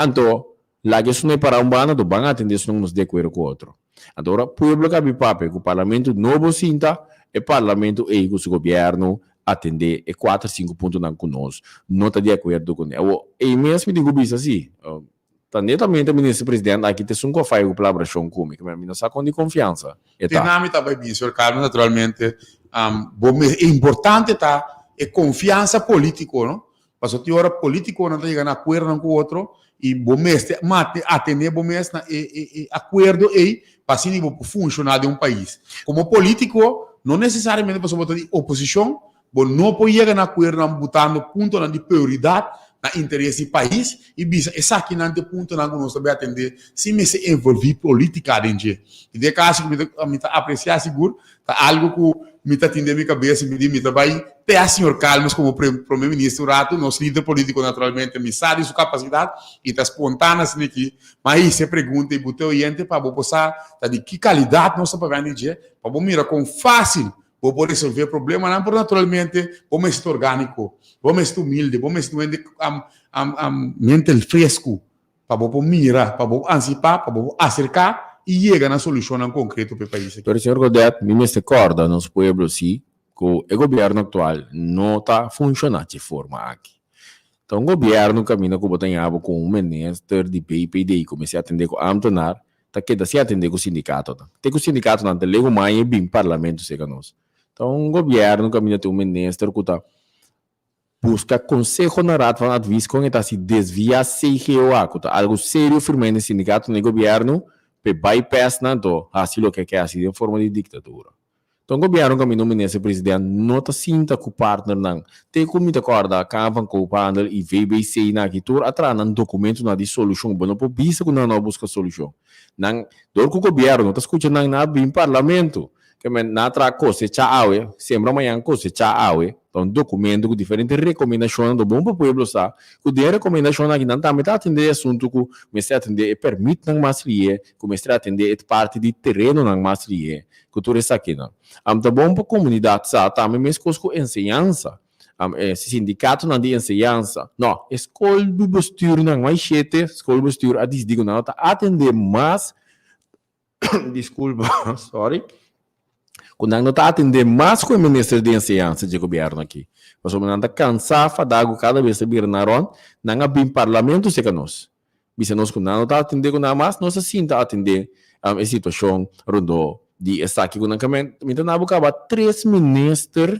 Então, lá que isso não é para bana, do bang atender isso não nos de acordo com o outro. Agora, o pueblo que abre papel, o parlamento novo sinta, o parlamento e o governo atender e 4, 5 pontos não conosco, não está de acordo com ele. E mesmo digo isso assim, netamente o ministro-presidente aqui tem um cofai com palavras são comigo, mas não sabe com de confiança. Dinâmica vai bem, senhor Carlos, naturalmente, é importante é confiança política, não? Mas o hora político não está chegando a acordo com o outro, e bom mestre atender bom mestre acordo e para assim funcionar de um país. Como político, não necessariamente para botar de oposição, bom não pode chegar a acordo botando ponto de prioridade na interesse do país e bisa essa aqui não tem ponto não nós também atender se me se envolver política dentro. E de caso que me apreciar seguro, tá algo que me está atendendo minha cabeça, me tá vai ter a senhor Carlos como primeiro-ministro rato, nosso líder político naturalmente, me sabe sua capacidade e tá espontânea assim aqui, mas aí você pergunta e botei o ente para vou passar, tá de que qualidade nós estamos vendo dia, para vou mirar com fácil, vou poder resolver problema, não por naturalmente, vamos ser orgânico, vamos ser humilde, vamos ser mente fresco, para vou mirar, para vou antecipar, para vou acercar e chega na solução em concreto para o país. Pero, senhor Godet, me recorda nos pueblos, sim, que o governo atual não está funcionando de forma aqui. Então, o governo caminha com o com um ministro de PIPD, comecei a atender com o Amtonar, tá que se atender com o sindicato. Tem que o sindicato não tem lego mais e bem parlamento chega nós. Então, o governo caminha com um ministro que está busca consejo na rata van advies com eta se desvia CGOA, que tá algo sério firme no sindicato no governo, pe bypass na do, assim o que é assim em forma de ditadura. Então o governo caminho ministro presidente não está sinta com o partner não. Tem como me acorda cavam com o partner e VBC na que tur atrás um documento na de solução, bom por bisa que não busca solução. Não, dor que o governo não está escutando nada em parlamento. Que na tra coisa tchau, sempre amanhã coisa tchau. Então documento com diferentes recomendações do bom para o povo sa. O de recomendação aqui não tá me atender assunto que me está atender e permite não mais lie, começar a atender parte de terreno não mais lie. Que tu resta aqui não. Tá bom para a comunidade sa, tá me com ensinança. Sindicato não de ensinança. Não, escola do bestuur não mais chete, escola do bestuur a digo não tá atender mais. Desculpa, sorry. Quando não está atendendo mais com o ministro de ensinança de governo aqui. Mas não está cansado de dar cada vez que vir na ron, não há bem parlamento se que nós. Bisa nós quando não está atendendo com nada mais, nós assim está atendendo a situação rondo de estar aqui com o caminho. Então não há 3 ministros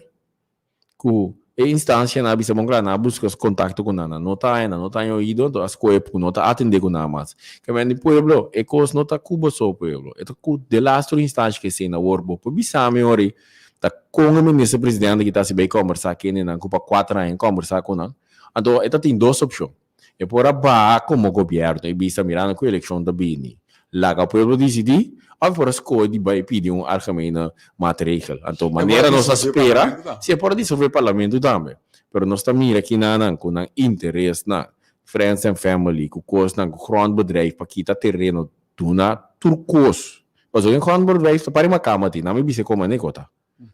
que a instância na bisa mongla na busca contato com nada, não está ouído, as coisas não está atendendo com nada mais. Caminho de pueblo, é coisa não está cuba só pueblo, é com de lastro instância que se na worbo, por bisa me ori, tá com o ministro presidente que está se bem conversar aqui nem na cuba 4 anos conversar com não. Então, esta tem 2 opções. É por abaixo como governo e bisa mirando com a eleição da Bini. Lá o pueblo decidir, ou por as coisas de vai pedir argumento material. Então, maneira nossa espera, se é por dissolver o parlamento também. Mas nós também aqui com interesse na friends and family, com coisas na grondbedrijf, para quitar terreno, na turcos. Mas o grondbedrijf está para uma cama, não me disse como é negota.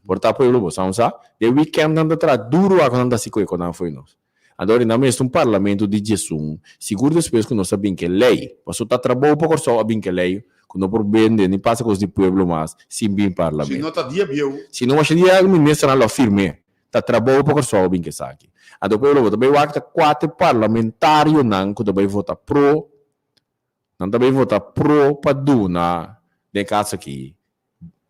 Portanto, pueblo, você sabe, de weekend não está duro a quando se coisa não foi nós. Agora, não é um parlamento de Jesus. Seguro depois que nós sabemos que é lei. Mas está trabalhando para só sabemos que é lei. Que não por vender, nem passa com os de pueblo mais, sim bem parlamento. Se não está dia viu. Se não acha dia, o ministro não firme. Está trabalhando para só sabemos que é aqui. Agora, pueblo, também vai ter 4 parlamentários não que também vota pro. Não também vota pro para duna. De caso aqui.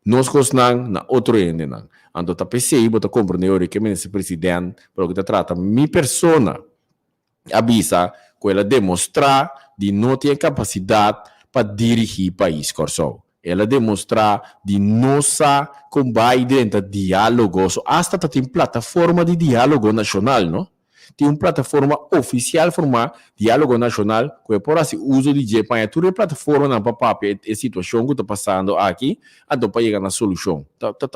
Nós gostamos na outro ende não. Ando tá pensei, bota compreender que ministro presidente, porque tá trata minha persona avisa que ela demonstrar de não ter capacidade para dirigir o país, corso. Ela demonstrar de nossa com Biden de diálogo, so, hasta tem plataforma de diálogo nacional, não? Tem uma plataforma oficial formar diálogo nacional que por assim uso de Japão, toda a plataforma na papel a situação que está passando aqui, então para chegar na solução.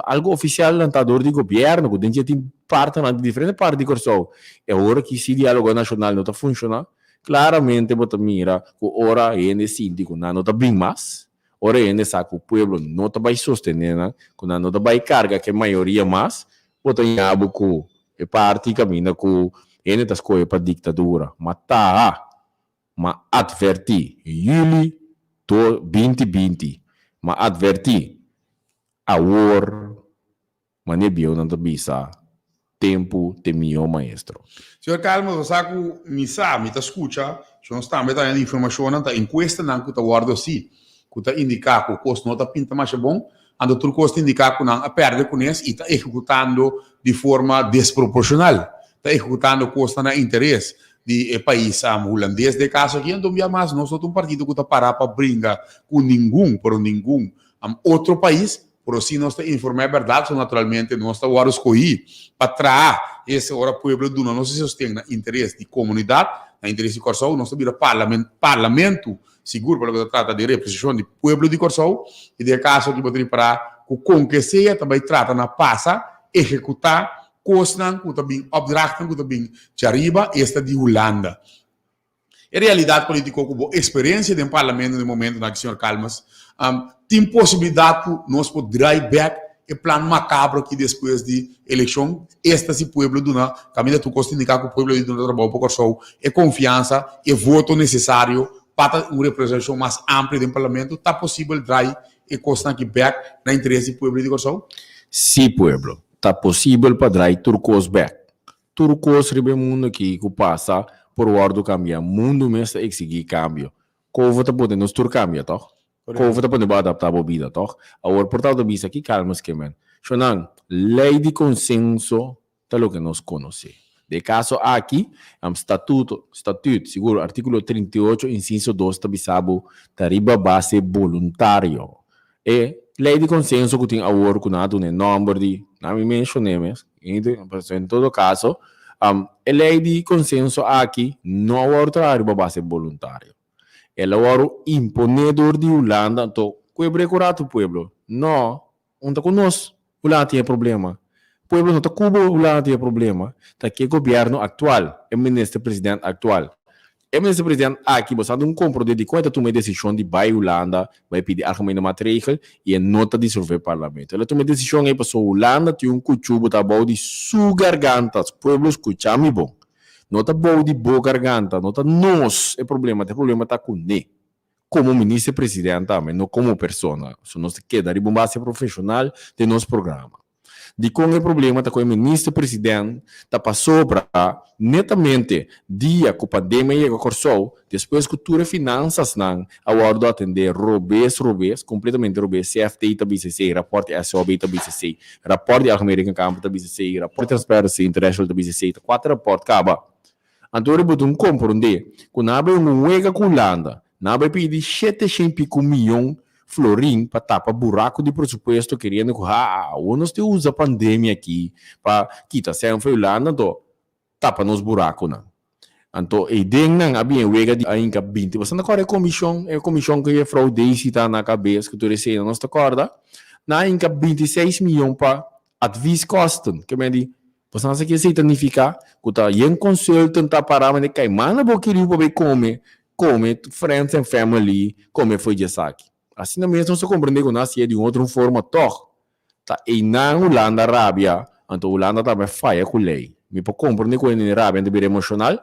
Algo oficial lantador de governo, que tem parte de diferentes partes de corso. É hora que se diálogo nacional não está funcionando, claramente você mira que ora é nesse síndico não está bem mais. Ora ainda sabe que o povo não está vai sostener, né? Quando não está vai carga que a maioria mais, bota em abo que é parte caminha com ainda das coisas para ditadura, mas adverti julho 2020, mas adverti a war, mas nem viu não bisa tempo de meu maestro. Senhor Calma, você sabe que me escuta, se não está me dando informação, não está em questão não que está guardo assim. Que está indicar que o custo não está pinta mais bom, e outro custo indicar que não perde com isso e está executando de forma desproporcional. Está executando custo na interesse de país holandês. De caso aqui, não é mais, nós somos um partido que está parado para brigar com nenhum outro país, por assim nós está informar a verdade, so, naturalmente nós está agora escolher para trazer esse hora povo do nosso sistema na interesse de comunidade, na interesse de Corsol, nós está vira parlamento seguro para trata de representação do povo de Corsol, e de caso que poderia parar com que seja, também trata na passa, executar, costan, que também abdrachten, que também de arriba, esta de Holanda. Em realidade política, com experiência de parlamento no momento na que o senhor Calmas, tem possibilidade que nós podemos drive back e plano macabro que depois de eleição, se povo do na caminho tu costa indicar que o povo do trabalho para Corsol é confiança e voto necessário para uma representação mais ampla do parlamento, está possível drive e costa aqui back na interesse do povo de Corsol? Sim, pueblo. Está possível para dar turcos back. Turcos ribe mundo aqui que passa por ordem cambiar. Mundo mesmo exigir cambio. Como está podendo nos cambia, toh? Como está podendo adaptar a vida, toh? Agora, portanto, bisa aqui calma, esquema. Xonan, lei de consenso é o que nós conhecemos. De caso aqui, estatuto, seguro, artículo 38, inciso 2, tabisabo, tariba base voluntário. E lei de consenso que tem agora com nada, né, número de, não me mencionemos, em todo caso, a lei de consenso aqui não é tariba base voluntário. Ela é o imponedor de Holanda, então, quebre curato pueblo. Não, não está conosco, Holanda tem problema. Pueblo não está Cuba, Holanda tem problema. Está aqui o governo atual, o ministro-presidente atual. O ministro-presidente aqui, você não compra de conta, toma decisão de vai Holanda, vai pedir argumento material e nota de dissolver o parlamento. Ela toma decisão aí, passou Holanda, tem um cuchubo, tá bom de sua garganta, os pueblos escucham bom. Não está bom de boa garganta, não está nós, o problema está com ele. Como ministro-presidente também, não como pessoa. Se nós queda de base profissional de nosso programa. De com o problema está com o ministro-presidente, está passou para netamente dia que a pandemia começou, depois que tudo finanças não, agora atender robês, completamente robês, CFT da BCC, raporte SOB da BCC, raporte American Camp da BCC, raporte Transparency International da BCC, 4 raportes acaba. Então, eu vou compreender que não há uma com Holanda, não há pedir 700 milhões florim para tapar buraco de presupuesto querendo que nós te usa a pandemia aqui para quitar sempre Holanda, então tapa nos buracos não. Então, e den não havia wega de ainda 20. Você não corre a comissão que é fraude está na cabeça que tu recebe, não está corda? Na ainda 26 milhões para advice costum, que me diz, você não sabe que isso significa que tá em consultant tá para mas que mana boquinho para comer friends and family, como foi de saque. Assim mesmo se compreende que nasce de outra forma toch. Tá e na Holanda Arábia, então Holanda também falha com lei. Me pode compreender que na Arábia é emocional,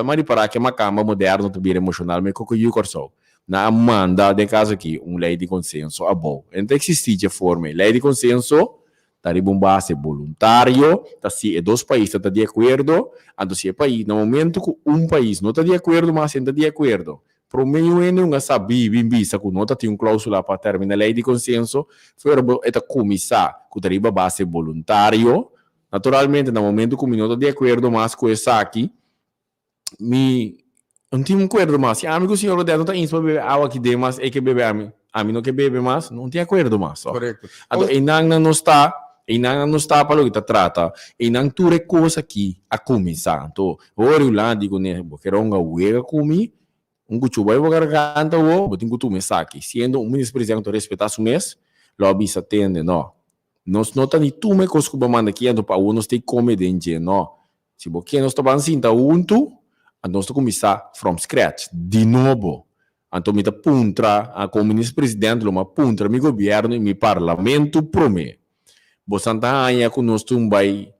mas para que uma cama moderna é emocional, mas que eu corso. Na manda de caso aqui, lei de consenso a bom. Então existe a forma, lei de consenso, tá de base voluntário, tá se dois países estão de acordo, então se é país, no momento que país não está de acordo, mas está de acordo. Para o meio ano, não sabe bem vista que não tem cláusula para terminar a lei de consenso, foi a comissão que está base voluntário. Naturalmente, no momento que não está de acordo, mas com essa aqui, Não tenho acordo mais. Se amigo o senhor Rodeto está indo para beber água que dê, mas é que beber a mim não quer beber mais, não tem acordo mais. Correto. Então, não está para o que trata, e não tudo coisa aqui a começar. Então, ora o lá digo né, porque ronga uega comi, cuchu vai garganta o, botin cutu mesaki. Sendo ministro-presidente respeitar su mês, lobby se atende, não. Nós não tá ni tu me cosco ba manda aqui, para o nós tem come dentro, não. Se você nós tá bansinta unto, nós tá começar from scratch, de novo. Então, me tá puntra, como ministro-presidente, uma puntra, mi governo e mi parlamento prome. Bosanta anya com nós vai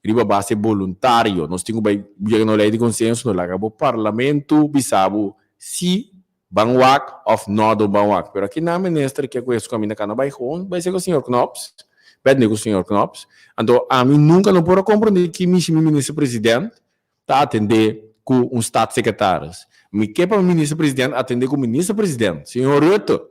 riba base voluntário, nós temos vai no lei de consenso, no lagabo parlamento, bisabo, si banwak of nodo banwak. Pero aqui na ministra que conheço caminho na vai ser com o senhor Knops, pede com o senhor Knops. Então, a mim nunca não pode compreender que mi ministro-presidente tá atender com um estado secretário. Me quer para o ministro-presidente atender com o ministro-presidente, senhor Ruto.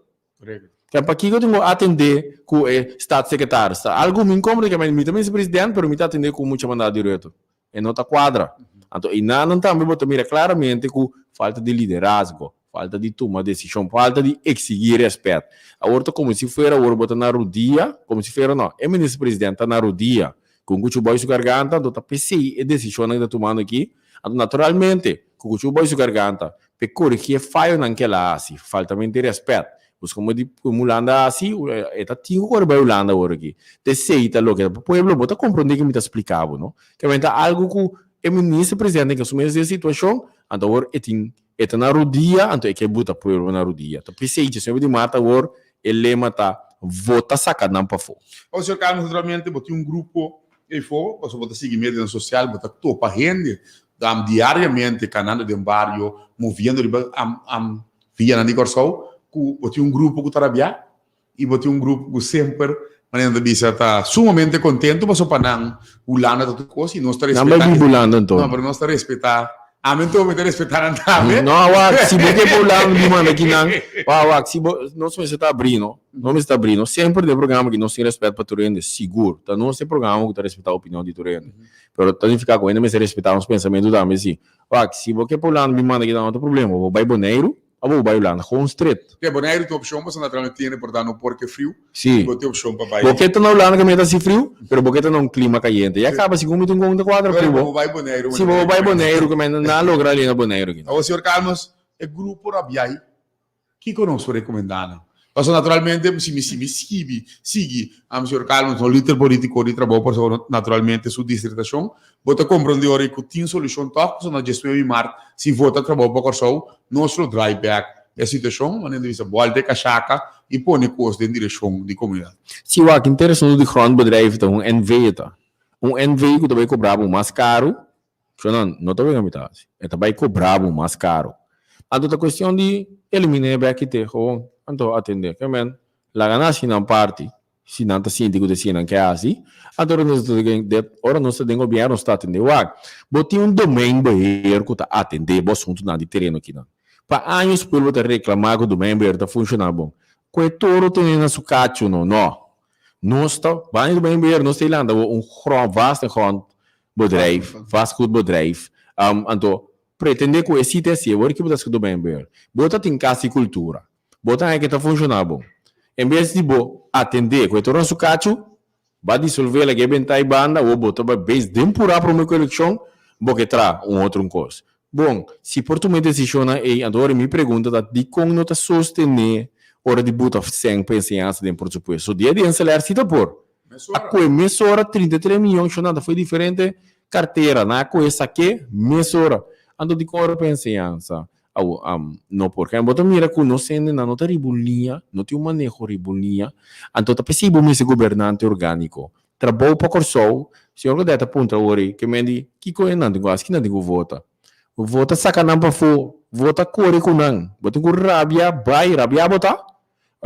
Que para que eu tenho que atender com o estado secretário. Algo me incomoda que eu me ministro-presidente, mas me atender com muita mandada direto. E não está quadra. Então, e não também vou mira claramente com falta de liderazgo, falta de tomar decisão, falta de exigir respeito. Agora, como se fosse agora na rodia, como se fosse não. É ministro-presidente na rodia, com o boy su garganta, então tá PC e decisão que está tomando aqui. Naturalmente, com o boy su garganta, per corrigir falho naquela assim, falta de respeito. Os como de mulanda assim, eta tingo cor vai ulanda agora aqui. Te sei tá louco, o povo bota compreender que me tá explicado, não? Que vem algo que o ministro presidente que assume essa situação, então agora eta na rodia, então é que bota povo na rodia. Tá pensei que sempre de mata agora, ele mata vota sacar não para fora. O senhor Carlos, naturalmente, botou grupo e foi, você bota seguimento social, bota topa rende, diariamente canando de barrio, movendo via na Nicorsol, botou grupo que tarabia e botou grupo que sempre maneira de está sumamente contente, mas o panang ulana tudo coisa e nós está respeitando. Não vai bulando então. Não, mas nós está respeitando. Amen to me respeitar também. Não, se você pular me manda aqui não. Se nós me está abrindo, não me está abrindo. Sempre tem programa que nós tem respeito para Turende, seguro. Tá não tem programa que está respeitar a opinião de Turende. Pero tá de ficar com ele, mas respeitar os pensamentos da mesi. Se você pular me manda aqui não tem problema. Vou vai boneiro. Vou bailar com street. Que boneiro tem opção, mas naturalmente tem portanto porque frio. Sim. Vou ter opção para bailar. Porque tá não olhando que me tá assim frio, pero porque tá num clima caliente. E acaba segundo um conta quadra frio. Vou vai boneiro. Se vou vai boneiro que me não logra ali na boneiro aqui. O senhor Carlos, é grupo Rabiai que conosco recomendando. Mas naturalmente se me sigue am senhor Carlos no líder político de trabalho por naturalmente sua dissertação, bota compreender que tem solução toca na gestão de mar, se vota trabalho para corso, nosso drive back a situação, maneira de volta cachaca e põe coisas em direção de comunidade. Se o que interessante do grondbedrijf tá NV tá. NV que também cobrava mais caro, não tá bem a metade. É também cobrava mais caro. A outra questão de eliminar back te então atender que men la ganância não parte se não está síndico de cena que é assim agora nós temos governo está atendendo botei domain banheiro que está atender bom assunto na de terreno aqui não para anos pelo te reclamar que o domain banheiro está funcionando bom que todo tem na sucacho não nós está vai do domain banheiro nós está lá vasto bedrijf vast bedrijf então pretender que esse TC agora que botar que do domain banheiro bota tem casa e cultura botar aí que está funcionando bom. Em vez de atender, que torna su cacho, vai dissolver a que vem tá banda ou botar para base temporário para uma coleção, porque traz outro coisa. Bom, se por tu me decisiona e agora me pergunta de como não está sostener hora de botar 100 pensiança dentro por supuesto. O dia de encelar se por. A coisa mesora 33 milhões, nada foi diferente carteira, na coisa aqui mesora. Ando de cor pensiança. Não porque bota mira que não sendo na nota ribulinha não tem manejo ribulinha então tá possível esse governante orgânico trabalho para corso senhor que deta ponta ori que me di que coisa não digo acho que não digo vota sacanagem para fo vota core com não bota com rabia bota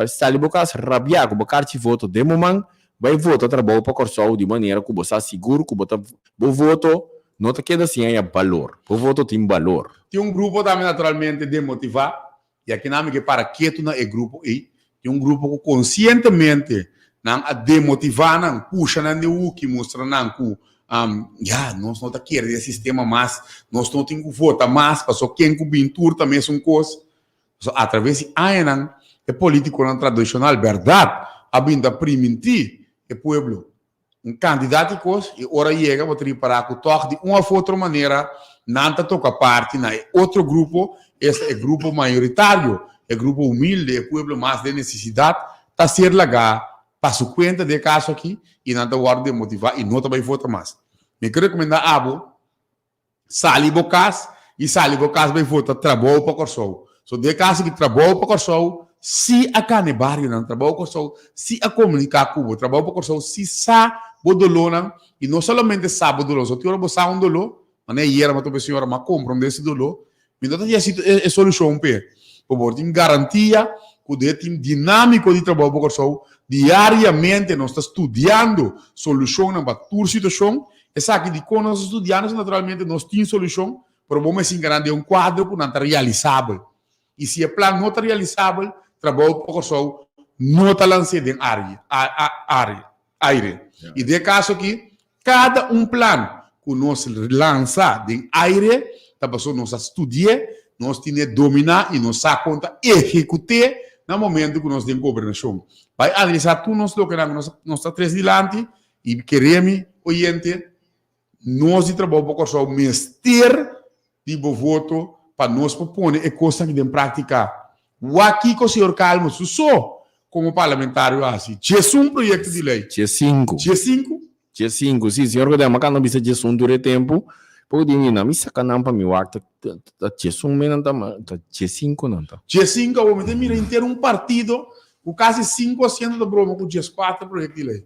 sali bocas rabia com bocar te voto de momento vai votar trabalho para corso de maneira que você seguro que bota o voto não te queda assim aí valor o voto tem valor. Tem grupo também naturalmente de motivar e aqui não que para quieto na grupo e tem grupo que conscientemente não a demotivar não puxa não o que mostra não que nós não tá querendo esse sistema mais, nós não temos que votar mais, para só quem que bintur também é uma coisa. Através de ANAN, é político não tradicional, verdade, a binda priminti, é povo. Candidato e ora chega vou preparar com toque de uma ou outra maneira não toca parte na outro grupo esse é grupo maioritário é grupo humilde é povo mais de necessidade tá ser lagar para sua conta de caso aqui e não guarda de motivar e não também vota mais me quero recomendar abo sali bocas vai votar trabalho para corso so de caso que trabalho para corso se a cane barrio não trabalho para corso se a comunicar com o trabalho para corso se sa bodolona e não somente sabe dolor, só tem você um dolor, mas nem era uma pessoa mas compra desse dolor, então tem é solução pe, por tem garantia, que tem dinâmico de trabalho por pessoa diariamente nós está estudando solução na tua situação, essa aqui de quando nós estudamos naturalmente nós temos solução, pero vamos se garantir um quadro que não está realizável, e se o plano não está realizável, trabalho por pessoa não está lançado em aire. E de caso aqui, cada plano que nós lança em aire, a pessoa nós estudia, nós temos que dominar e nós conta executar no momento que nós temos governação. Vai analisar tudo nós que nós está três dilante e queremos, oyente, nós de trabalho para só mestre de voto para nós propor e coisa que tem prática. O aqui com o senhor Calmo, só como parlamentário assim. Tinha projeto de lei. Tinha 5. Tinha 5. Sim, senhor, quando eu não bisa tinha durante tempo, pode ir na missa canam para me warta. Tinha menos da tinha 5 não tá. Tinha 5, o homem mira inteiro partido, com quase 5% da broma com tinha 4 projetos de lei.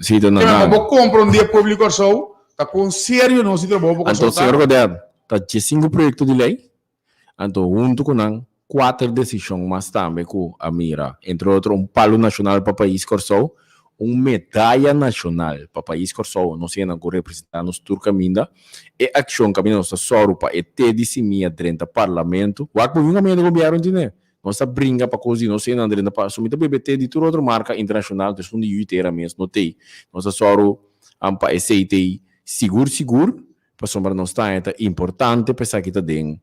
Sim, não. Eu vou comprar dia público só, tá com sério não se trabalha com então, senhor, quando tinha 5 projetos de lei, então junto com não 4 decisões mais também com a mira, entre outros palo nacional para o país Corsou, medalha nacional para o país Corsou, não sei não representar nos turcaminda, e ação que nós só para ET de simia dentro do parlamento, o que vinha do governo de né, nós brinca para coisa, não sei não dentro para assumir o BBT de toda outra marca internacional, de fundo de UITera mesmo, não tem, nós só para esse seguro, para sombra não está é importante para que está dentro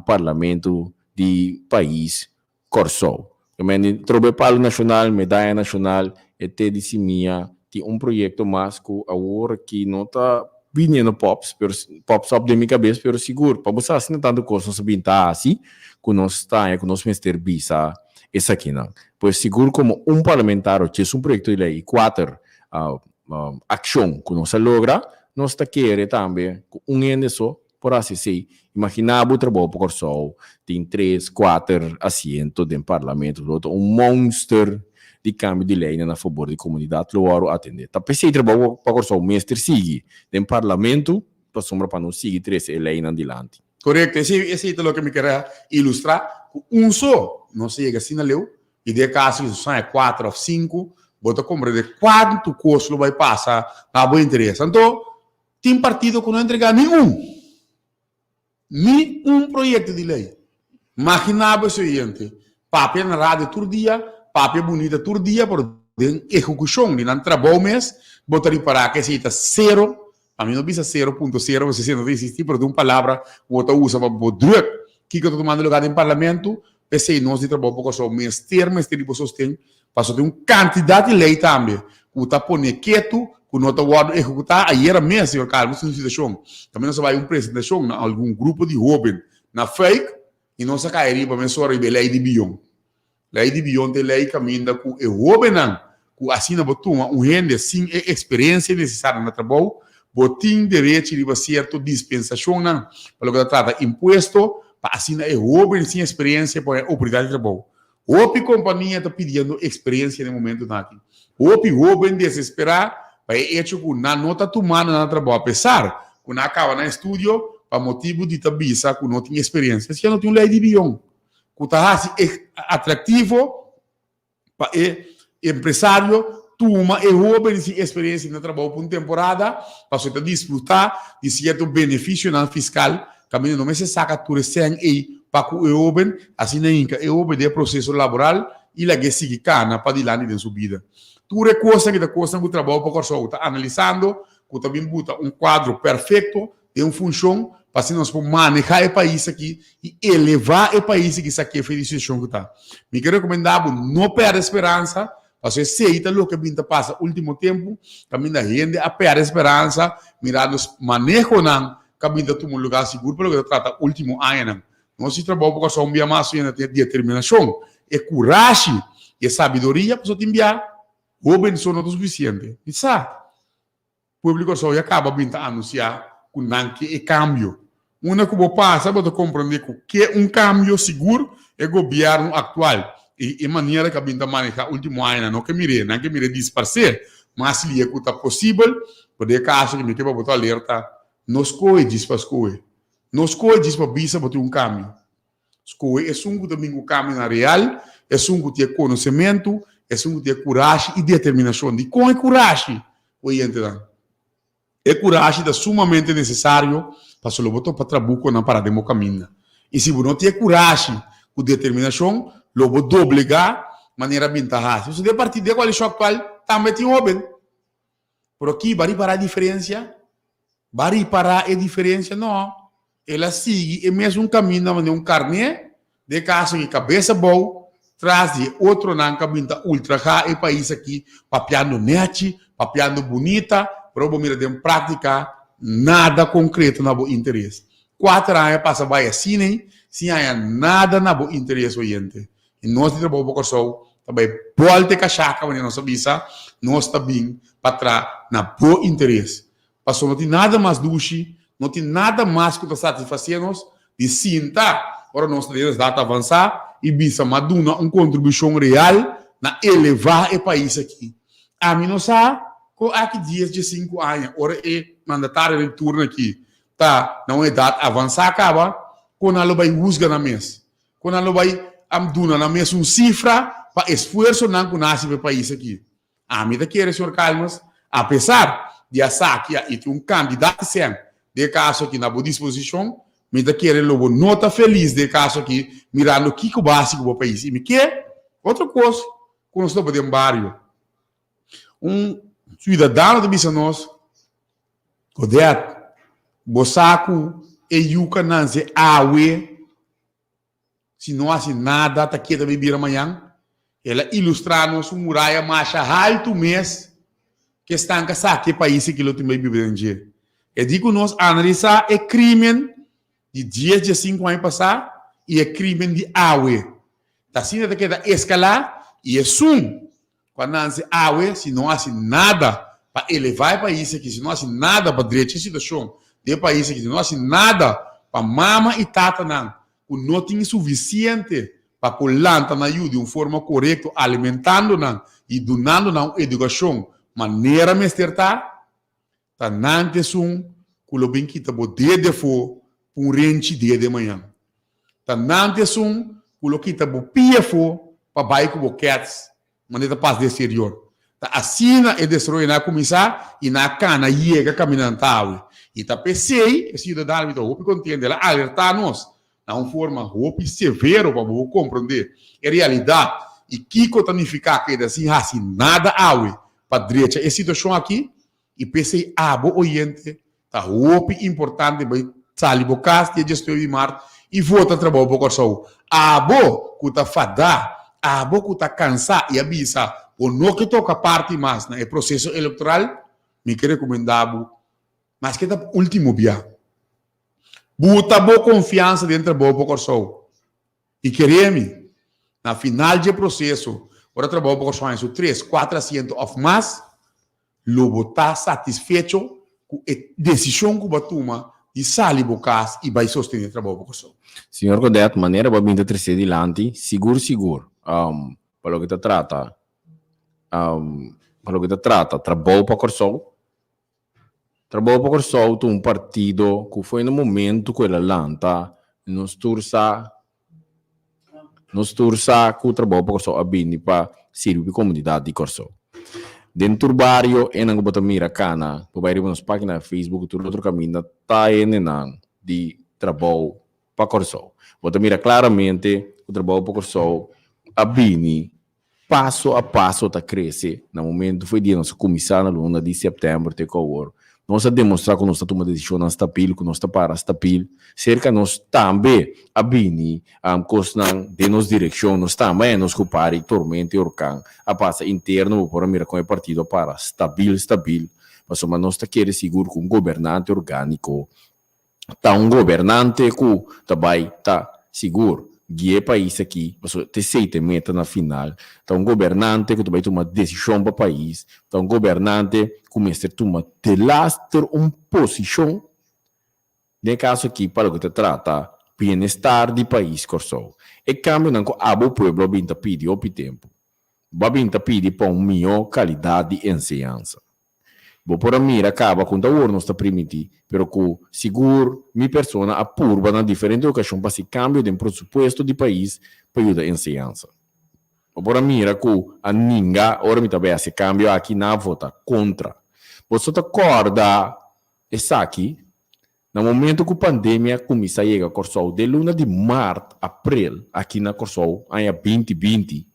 parlamento de país Corsou. Eu me trouxe palo nacional, medalha nacional, ET de simia, tem projeto mais que agora que não está vindo pops up de minha cabeça, pero seguro, para você assim tanto coisa, nós sabemos assim, que nós está, que nós mestre bisa, essa aqui não. Pois seguro como parlamentar, tinha projeto de lei, 4 ação que nós logra, nós está querendo também, ende só, por assim dizer, imaginava o trabalho para Corsou, tem 3, 4 assentos dentro do parlamento, monstro de câmbio de lei na favor da comunidade, lo atender. Tá pensei trabalho para Corsou, mestre sigue dentro do parlamento, para sombra para não seguir 3 leis adiante. Correto, esse é o que me queria ilustrar, só, não sei se não leu, e de caso que são 4 ou 5, bota compreender quanto custo vai passar na boa interesse. Então, tem partido que não entrega nenhum projeto de lei. Imaginava o seguinte, papel na rádio todo dia, papel bonita todo dia, por execução de não trabalho mês, botaria para que seja 0, a mim não bisa 0.0, você não existe, pero de uma palavra, você usa para druk, que eu estou tomando lugar em parlamento, pensei, nós de trabalho para o mês de pessoas tem, para ter quantidade de lei também, que está pondo quieto, que não está executar, aí era mesmo, senhor Carlos, uma situação. Também nós vai uma apresentação, algum grupo de jovens, na fake, e nós cairia para mensurar a lei de bilhão. Lei de bilhão tem lei que caminha com o jovem, que assina um gente sem experiência necessária no trabalho, botim direito de certa dispensação, para que trata imposto, para assinar o jovem sem experiência para a oportunidade de trabalho. Outra companhia está pedindo experiência no momento aqui. Outra jovem desesperado, para hecho que não está tomando nada trabalho, apesar que não acaba no estúdio, para motivo de tabisa, que não tem experiência. Se não tem lei de bilhão, que está atrativo para o empresário, toma e jovem sem experiência no trabalho por uma temporada, para você desfrutar de certo benefício fiscal, que não se saca tudo sem para que o jovem, assim não obedece o processo laboral e lá que siga cana para dilante de sua vida. Tu recusa que o trabalho para o está analisando que também bota um quadro perfeito de uma função para se nós manejar o país aqui e elevar o país aqui, aqui a situação que está. Me quero recomendar, não perder esperança, porque aceita o que vinha passa último tempo, também a gente a perder esperança, mirar os manejos não, que vinha tomar um lugar seguro, pelo que trata último ano. Nós trabalhamos com a minha massa de determinação, e coragem, e sabedoria para te enviar, o bem só não é suficiente. E sabe, o público só acaba vindo a anunciar que é cambio. Uma que passa para compreender que é um cambio seguro é o governo atual. E maneira que a gente maneja o último ano, não que mire disparar, mas se é que está possível, poder caso que me quebra botar alerta, nos coi diz para as coisas. Nos coi diz para bisa para ter um cambio. As coisas é um que também o cambio na real, é um que tem conhecimento, é um que tem coragem e determinação. E com a coragem, o entendeu? É coragem é sumamente necessário para se botar para trabalhar para a democracia. E se você não tem coragem e determinação, logo doblegar maneira ventajosa. Se de partir de qual é o atual, também tem jovem. Por aqui, vai para a diferença? Vai para a diferença? Não. Ela segue o mesmo caminho, de um carne, de caso de cabeça boa, traz de outro não caminho ultra o país aqui, papiando net, papiando bonita, para o mira de prática, nada concreto na bo interesse. 4 anos passa vai assim, nem se há nada na bo interesse oriente. E nós trabalhamos com o também pode cachaca, mas nós sabia, nós também para trás na bo interesse. Passou não tem nada mais duche, não tem nada mais que satisfazer-nos de sinta, ora nós devemos dar avançar e bisa maduna uma contribuição real na elevar o país aqui. A mim não sabe com aqui dias de 5 anos, ora é mandatário de turno aqui, tá, na idade avançar acaba, quando ela vai buscar na mesa, quando ela vai amduna na mesa uma cifra para esforço não conhece o país aqui. A mim quer, senhor Calmas, apesar de achar que há um candidato sem de caso aqui na boa disposição, me quer logo nota feliz de caso aqui, mirando o que é o básico do país. E me quer outra coisa, quando estou em bairro, cidadão de Bissanos, Codet, Bosaco, e Yuca, Nanze, Awe, se não há nada, está aqui a beber amanhã, ela ilustrar-nos uma muralha marcha alto mês, que está em casa, que país que ele tem bebido em dia. Eu digo, nós analisar o crime de dias de 5 anos passados e o crime de Awe. Está assim, que está escalar e é sum. Quando não há Awe, se não há nada para elevar o país aqui, se não há nada para direita a situação do país aqui, se não há nada para mama e tata, não tem suficiente para colanta na ajuda de uma forma correta, alimentando e donando uma educação, maneira mesterta, tá nantes que o bem que tá poder de fo um rente dia de manhã. Tá nantes que o que tá pia fo para baixo com boquetes, maneira paz de exterior. Tá assina e destrói na começar e na cana chega caminhando tal. E tá pensei, esse cidadão me deu contende ela alertar nós na uma forma roupa severo para vou compreender a realidade e que tonificar que assim nada awe para direita essa situação aqui. E pensei, bo oriente, tá roupa importante, vai sair bocas, de gestão de mar, e volta a trabalhar por corso. Bo que tá fadá, bo que tá cansado, e avisa, ou não que toca parte mais, no processo eleitoral, me quer recomendar, mas que tá último dia. Buta boa confiança dentro do por corso. E queremos, na final do processo, ora trabalhar por corso, 3, 4% of mais, logo está satisfeito com a decisão que vai tomar de sair do caso e vai sostener o trabalho com você. Senhor Codet, maneira para vir trazer adiante, seguro, para o que te trata, trabalho para Corso, um partido que foi no momento que ele lanta, nos tursa que o trabalho para Corso abini para servir a comunidade de Corso. Dentro do bairro, e não bota mira cana, o bairro nos páginas Facebook, todo outro caminho, tá de trabalho para Corso. Bota mira claramente o trabalho para Corso, a Bini, passo a passo, tá cresce. No momento foi dia nosso começar na luna de setembro, te coor, nós demonstrar que nós estamos tomando decisão estável, que nós estamos para estável, cerca nós também abini cosnan de nos direção, nós também nos ocupar e tormento e orcan, a passa interno por mira com o partido para estável, mas nós está querendo seguro com um governante orgânico, tá um governante que também tá seguro. Guia país aqui, mas te seite meta na final. Tá um governante que também toma decisão para o país. Tá um governante que começa a tomar de lastre uma posição. No caso aqui, para o que te trata, bem-estar do país, corso. E cambio não que abo pueblo binta pedi o tempo. Ba binta pedi para uma melhor qualidade de ensinança. Bo por mira acaba com o não está permitido, pero que seguro mi persona apurba na diferente ocasião para se cambio de presupuesto de país para ajudar a ensinança. Bo por mira que a ninga ora mi também se cambio aqui na vota contra. Você te acorda essa aqui no momento que a pandemia começa a chegar corso de luna de março, abril aqui na corso aí 2020.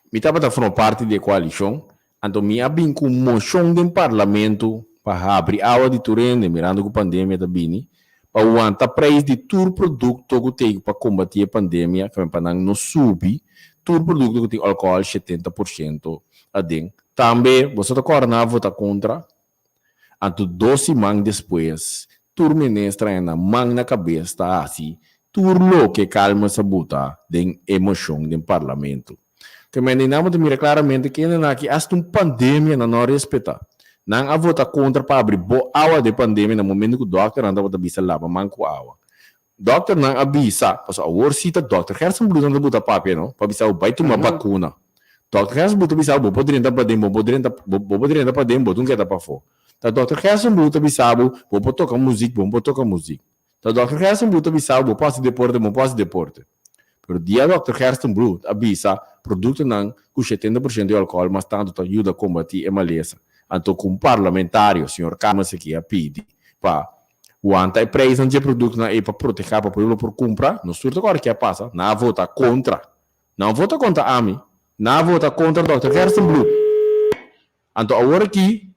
Mi estava da front parte da coalição. Então, me abin com moção do parlamento para abrir a aula de turende, mirando com a pandemia da Bini, para aguentar preço de todo produto que tem para combater a pandemia, que para não subir, todo produto que tem álcool 70% adem. Também, você está coordenando votar contra, então 12 semanas depois, todo ministro na mão na cabeça, assim, tudo que calma essa buta de emoção do parlamento. Que me ensinamos de mirar claramente que ainda aqui hasta uma pandemia não respeita. Não há votar contra para abrir boa aula de pandemia no momento que o doutor anda a avisar lá para manco aula. Doutor não avisa, porque a worcita doutor Gerson Blue não botar papel não, para avisar o pai tomar vacuna. Doutor Gerson Blue avisar o poderia entrar para dentro, poderia entrar para dentro, não quer dar para fora. Tá doutor Gerson Blue avisar o vou tocar música, vou tocar música. Tá doutor Gerson Blue avisar o posso deporte. Pero dia Dr. Gerson Blue avisa produto não com 70% de álcool, mas tanto ajuda a combater a maleza. Então, com parlamentário, senhor Carlos aqui a pedir para o anti-preço de produto não é para proteger para o povo por comprar. Não surta agora que passa, não vota contra. Não vota contra a mim, não vota contra Dr. Gerson Blue. Então, agora aqui,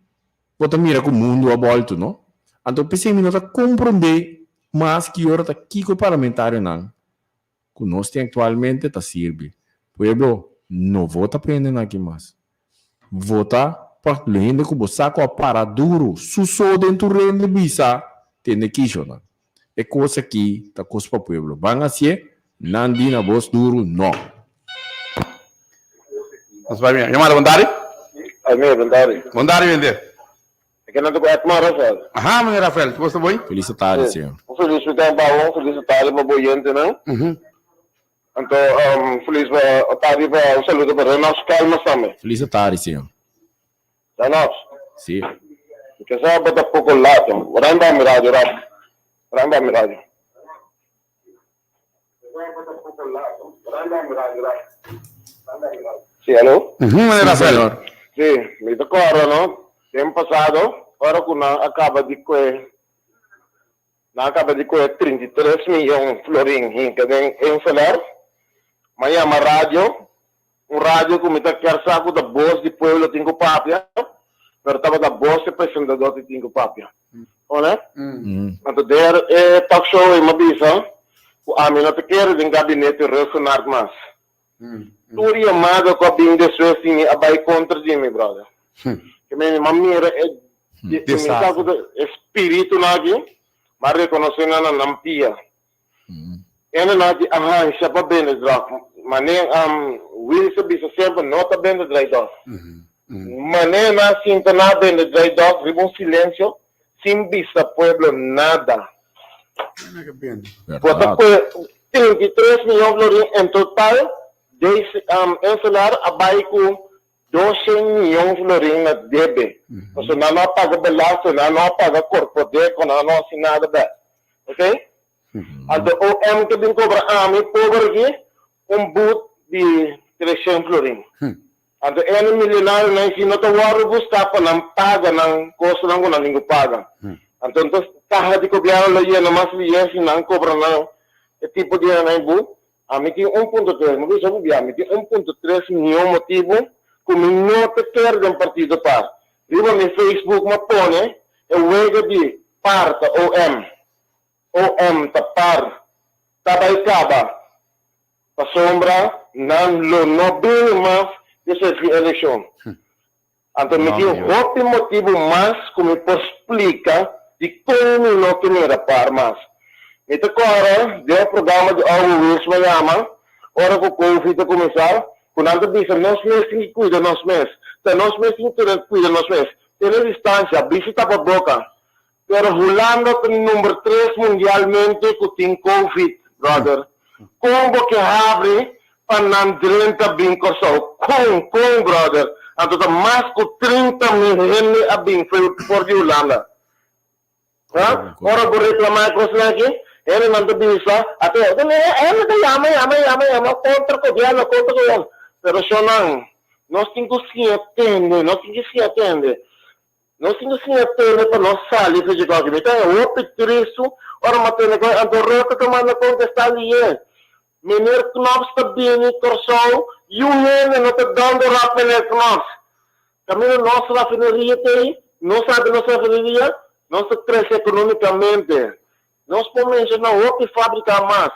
vota mira com o mundo a volta, não? Então, pensei que não compreender, mas que agora está aqui com o parlamentário não. Que nós temos atualmente está sirve. Pueblo, não vota para ele aqui mais. Vota para lenda que você saca para duro, sussou dentro do reino de bisa, tem que chorar. É coisa aqui, tá coisa para pueblo. Van assim, não diz na voz duro, não. Mas vai bem. Chamada Bondari? Bondari. Bondari vender. É que não estou com a Rafael. Aham, meu Rafael, você bom? Feliz tarde, senhor. Feliz tarde, feliz tarde, para boiante, não? Então, feliz tarde para o saludo para nós, calma também. Feliz tarde, senhor. Para nós. Sim. Que sabe da pouco lato, randa mirado, randa mirado. Sim, alô? Meu Rafael. Sim, me tocou agora, não? Tempo passado, agora que não acaba de coer 33 milhões de florins em salário. Amanhã uma rádio, que me está quer saco da voz de povo de Tingo Papia, mas estava da voz de apresentador de Tingo Papia. Olha? Então, der talk show em Mabisa, a mim não te quero de gabinete relacionado mais. Tudo chamado com a bem de suas assim, a vai contra de mim, brother. Que me mamira é espírito aqui, mas reconhecendo na nampia. Ena nati siya pa bem mané will sabi sa sempre nota bem de dry dog. Mané na sinta na bem de dry dog, ribong silêncio, sem vista pueblo nada. Bota pues 33 milhões de florins em total, em salário abai com 12 milhões de florins na DB. Então não paga belasto, não paga corpo de, não assinada bem. Ok? Então, o M que vem cobrar a mim, pobre aqui, boot de 300 florins. Então, ele milionário, não ensina a waro buscar para não paga, não custa, não paga. Então, tá de cobrar lá e não mais viesse, não cobra não. É tipo de não a mim tem 1.3, mas eu vou ver, a mim tem 1.3 milhão motivo, como não te quer de partido para. Riba no Facebook, mas põe, wega di par ta OM ta par, tabay kaba, pa sombra, nan lo nobel mas, dessa eleição. Então, me diz outro motivo mais como explica de como não queria par mais. Então, agora, deu o programa de Always Mayama, hora que o Covid começar, quando anda dizendo, nós mesmos temos que cuidar nós mesmos. Então, nós mesmos temos que cuidar nós mesmos. Tem a distância, visita para a boca. Pero Holanda tem o número 3 mundialmente que tem Covid, brother. Como que abre para não 30 bincos só? Como, brother? Então, mais que 30 mil gente a bem por de Holanda. Ora, vou reclamar com você aqui. Ele manda visa. Até, ele llama contra o governo. Pero só não. Nós temos que se atender. Nós temos que se atender para nós sair de qualquer então, eu opto isso. Ora, mas tem negócio. Então, rota tomando contestar ali. Meneer Knops está bem em Corsol. E o Hene não está dando rap meneer Knops. Também nossa rafinaria tem. Não sabe nossa rafinaria. Nós cresce economicamente. Nós podemos não outra fábrica mais.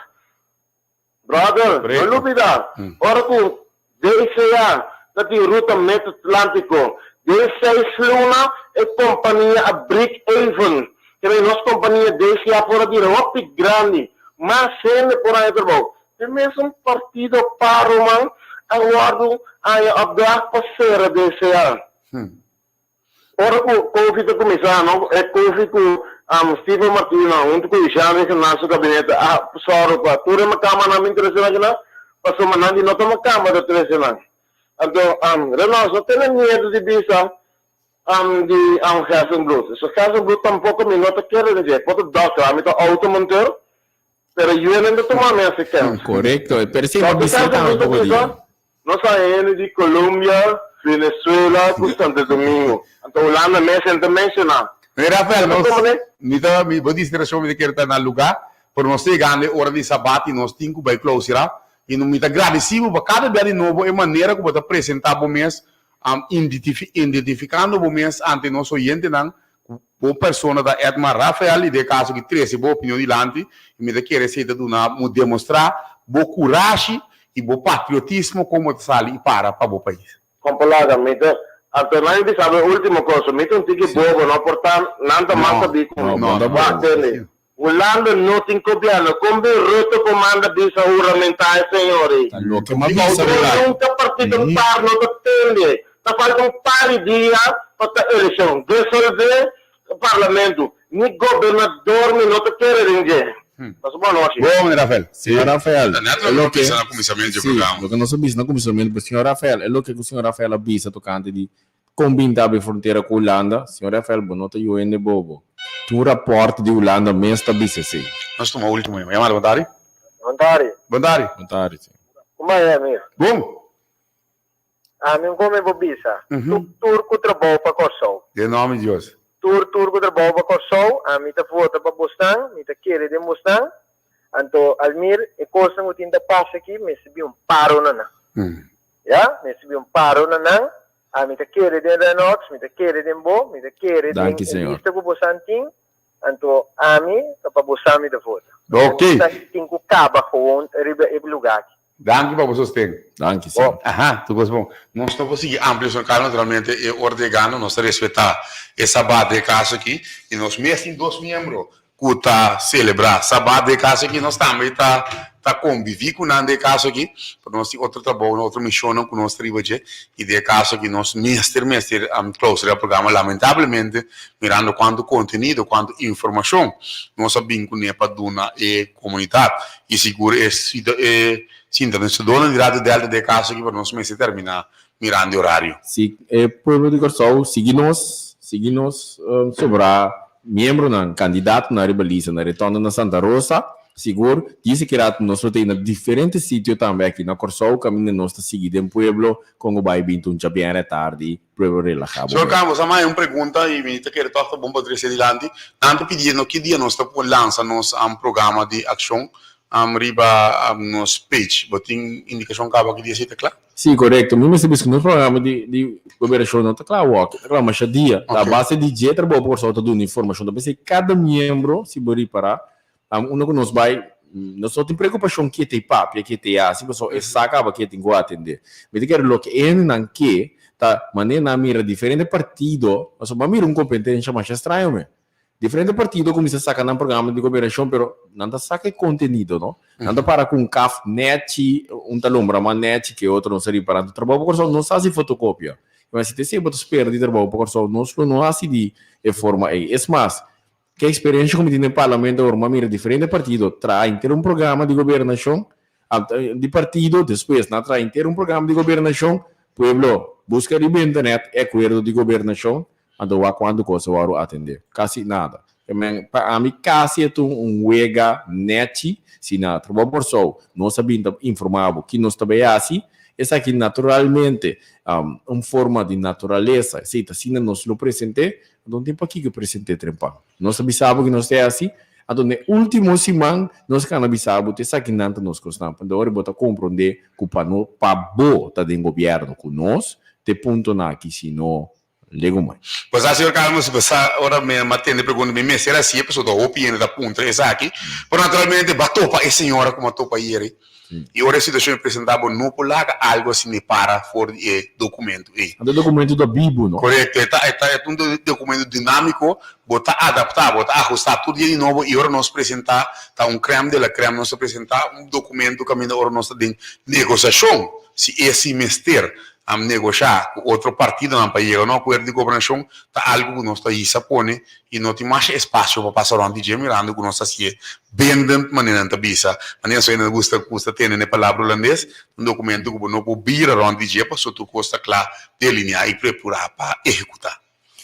Brother, não dúvida. Ora com DCA, da Ruta Meta-Atlântico, DCA Luna é companhia a Brickhaven. Que é nossa companhia DCA fora de Europa grande. Mas sempre por aí, irmão. Tem mesmo partido para o man, aguardo a dar parceira DCA. Ora com o Covid começar, não? É Covid com Stephen Martino, junto com o James, no nosso gabinete. Só para tudo uma cama na minha interessante, não? Passou uma nada, não tem uma cama da interessante. Então, Renato, não tem medo de visa de Hasenblut. So, Hasenblut tampouco me nota que era dizer, pode dar, me está automonteur, pero eu ainda tomar minha sequência. Correcto, pero sí, visita un poco de... Nós saímos de Colômbia, Venezuela, com Santo Domingo. Então, Holanda mesmo tem mencionado. Rafael, mi vou dizer que eu quero estar no lugar, por nós chegando a hora de sabate, nós temos que vai close, e não me está agradecido para cada vez de novo a maneira que você apresentar o mês, identificando o mês ante nosso oyente, boa pessoa da Edmar Rafael, e de caso que trouxe boa opinião delante, e me quer ser demonstrar boa coragem e bom patriotismo como sali para o país. Completamente. Então, nós sabe a última coisa, me tem que bobo, não portar nada mais a ver com o Holanda não tem governo, como Ruto comanda visa juramental, senhores. Nunca partido par, não tem. Está faltando um dia para a eleição. Dissolver o parlamento. Nem governador, não te quer ninguém. Bom, Rafael. Senhor Rafael, É lo que na comissamento do programa. Lo que nós sabemos na comissamento do senhor Rafael, é o que o senhor Rafael avisa tocante de combinar a fronteira com a Holanda. Senhor Rafael, boa noite, eu ainda bobo. Tem um rapporto de Holanda mesmo está avisa, sim. Nós tomamos o último, chamada Bondari? Bondari. Bondari, sim. Como é, meu? Bom. Meu nome é Bobisa. Turco trabalho para Corsol. De nome de Deus. Turco trabalho para Corsol. Me está vota para Bostan, me está querer de Bostan. Então, Almir, e coisa que eu tinha passa aqui, me recebi paro na Já? Me recebi paro na me está querer de Renox, me está querer de Bo, me está querer de lista que Bostan tinha. Então, mim, para Bostan me dá vota. Ok. Tem que acabar com o lugar aqui. Danke para você ter. Danke, sim. Aham, tudo bom. Nós não conseguimos ampliar, naturalmente, e ordenar, nós respeitar essa base de caso aqui, e nós mesmo dois membros que está celebrar essa base de caso aqui, nós também está conviver com o de caso aqui, para nós ter outro trabalho, outra missão que nós temos, e de caso aqui, nós mestre, close o programa, lamentavelmente, mirando quanto conteúdo, quanto informação, nós sabemos que é para dar a comunidade, e seguro sinta-nos dono direto dela de caso aqui, para nós mesmo terminar mirando o horário. Sim, povo de Corsol, seguimos sobre membro na candidato na rebeliza na retorno na Santa Rosa, seguro, disse que nós temos diferentes sítios também aqui na Corsol, caminho nós está seguindo em Pueblo, com o bairro Bintuncha bem tarde, Pueblo relajado. Senhor Campos, a uma pergunta e me quer tocar bom para trazer adiante, tanto pedindo que dia nós estamos lançando um programa de ação, riba nos page, botem indicação que dia se claro? Sim, correto. Mesmo se busca no programa de governação, não está claro, claro, mas dia, a base de dia, trabalho por sorte de informação, da se cada membro se bori para, um que nos vai, nós só tem preocupação que tem papo, que tem assim, só essa acaba que tem que atender. Mas que lo que não que tá maneira mira diferente partido, mas uma mira competência mais estranho, me. Diferente partido começa a sacar no programa de governação, pero não saca conteúdo, não? Não para com CAF, net, talumbra, mas net que outro não seria para trabalho, porque não faz fotocópia. Mas se tem sempre espera de trabalho, porque não há de forma aí. É mais, que a experiência como tem no parlamento, uma mira diferente partido, traz ter programa de governação, de partido, depois, não traz ter programa de governação, pueblo, busca de internet, acordo de governação, ando a quando coisa eu atender. Quase nada. A mim, quase é wega net, se não trabalho por só, não sabia informar que nós também é assim, essa aqui naturalmente, forma de natureza, se nós lo presente, não tem para que presente trempa. Nós sabemos que nós é assim, então, no último semana, nós canabisamos, te sa que nanta nos costamos. Então, agora, bota compreender que o pano, pa bo, tá de governo com nós, te ponto na aqui, se não, lego mais. Pois a senhora Carlos, se você ora me matende pergunta me será assim, a pessoa da opinião da ponta essa aqui, por naturalmente batou para a senhora como batou para ele. E ora a situação apresentada não polaga algo assim me para for documento. É documento da Bíblia, não? Correto, é um documento dinâmico, botar adaptar, botar ajustar tudo de novo e ora nós apresentar, tá creme de la creme nós apresentar documento que ainda ora nós tem negociação, se esse mester a negociar com outro partido não para chegar a um acordo de governação, tá algo que nós aí se põe e não tem mais espaço para passar onde dia mirando que nós assim bem de maneira não bisa, maneira só ainda custa ter na palavra holandês documento que não pode vir onde dia para só tu custa claro delinear e preparar para executar.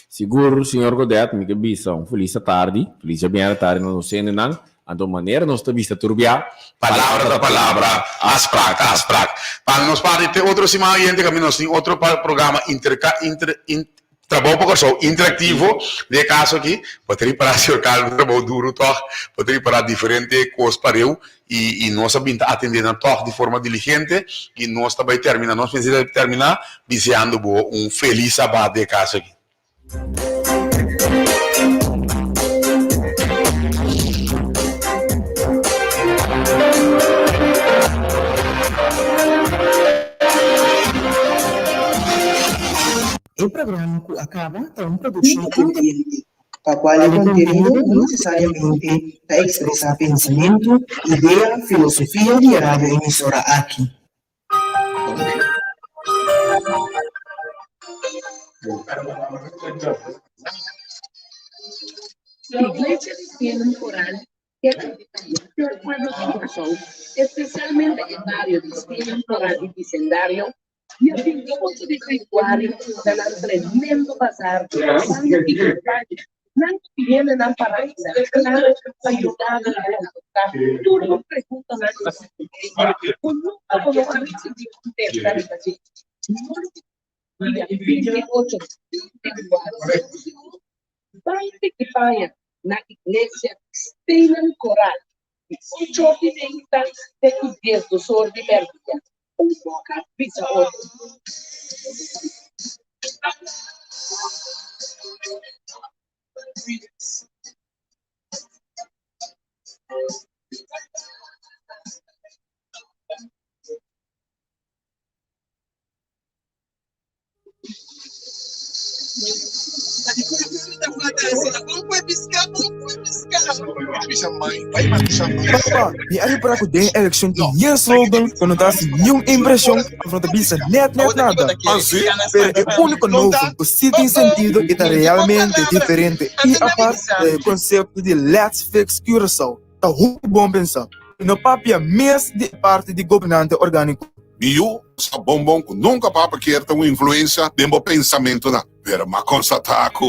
Seguro, senhor Godet, me que bisa, feliz tarde, bem tarde, não sei não. Então, maneira nós estamos a turbiar palavra da palavra, asprac. Para nós para ter outro semana e que nós temos outro programa trabalho por só interativo de caso aqui, pode ir para o senhor Carlos trabalho duro, pode ir para diferentes coisas para eu e nós sabemos atender na de forma diligente e nós também terminar, nós precisamos terminar desejando feliz sábado de caso aqui. El programa acaba con producción independiente, para cual el contenido no necesariamente expresa pensamiento, idea, filosofía de radio emisora aquí. La iglesia tiene un coral que acredita al pueblo de Corazón, especialmente en barrio de Coral y Bicendario, y el 28 de februario será un tremendo bazar y campaña. Nanti vienen a paraíso, claro, ayudar a la tú no preguntas nada, pues nunca puedo contestar así. Y el 28 de februario, que vaya na iglesia Stenen Coral, 8:30 de 10 do Sol de Merdia. Boca pizza hoje. Papa, e aí para que tem eleição que nem slogan, quando dá assim nenhuma impressão, não tá bisa net nada. Pero é único novo, que se tem sentido e tá realmente diferente e a parte do conceito de Let's Fix Curaçao. Tá muito bom pensar. E no papel mesmo de parte de governante orgânico. E eu, sa bombom, que nunca papa quer ter uma influência de meu pensamento na. Pero ma constatar que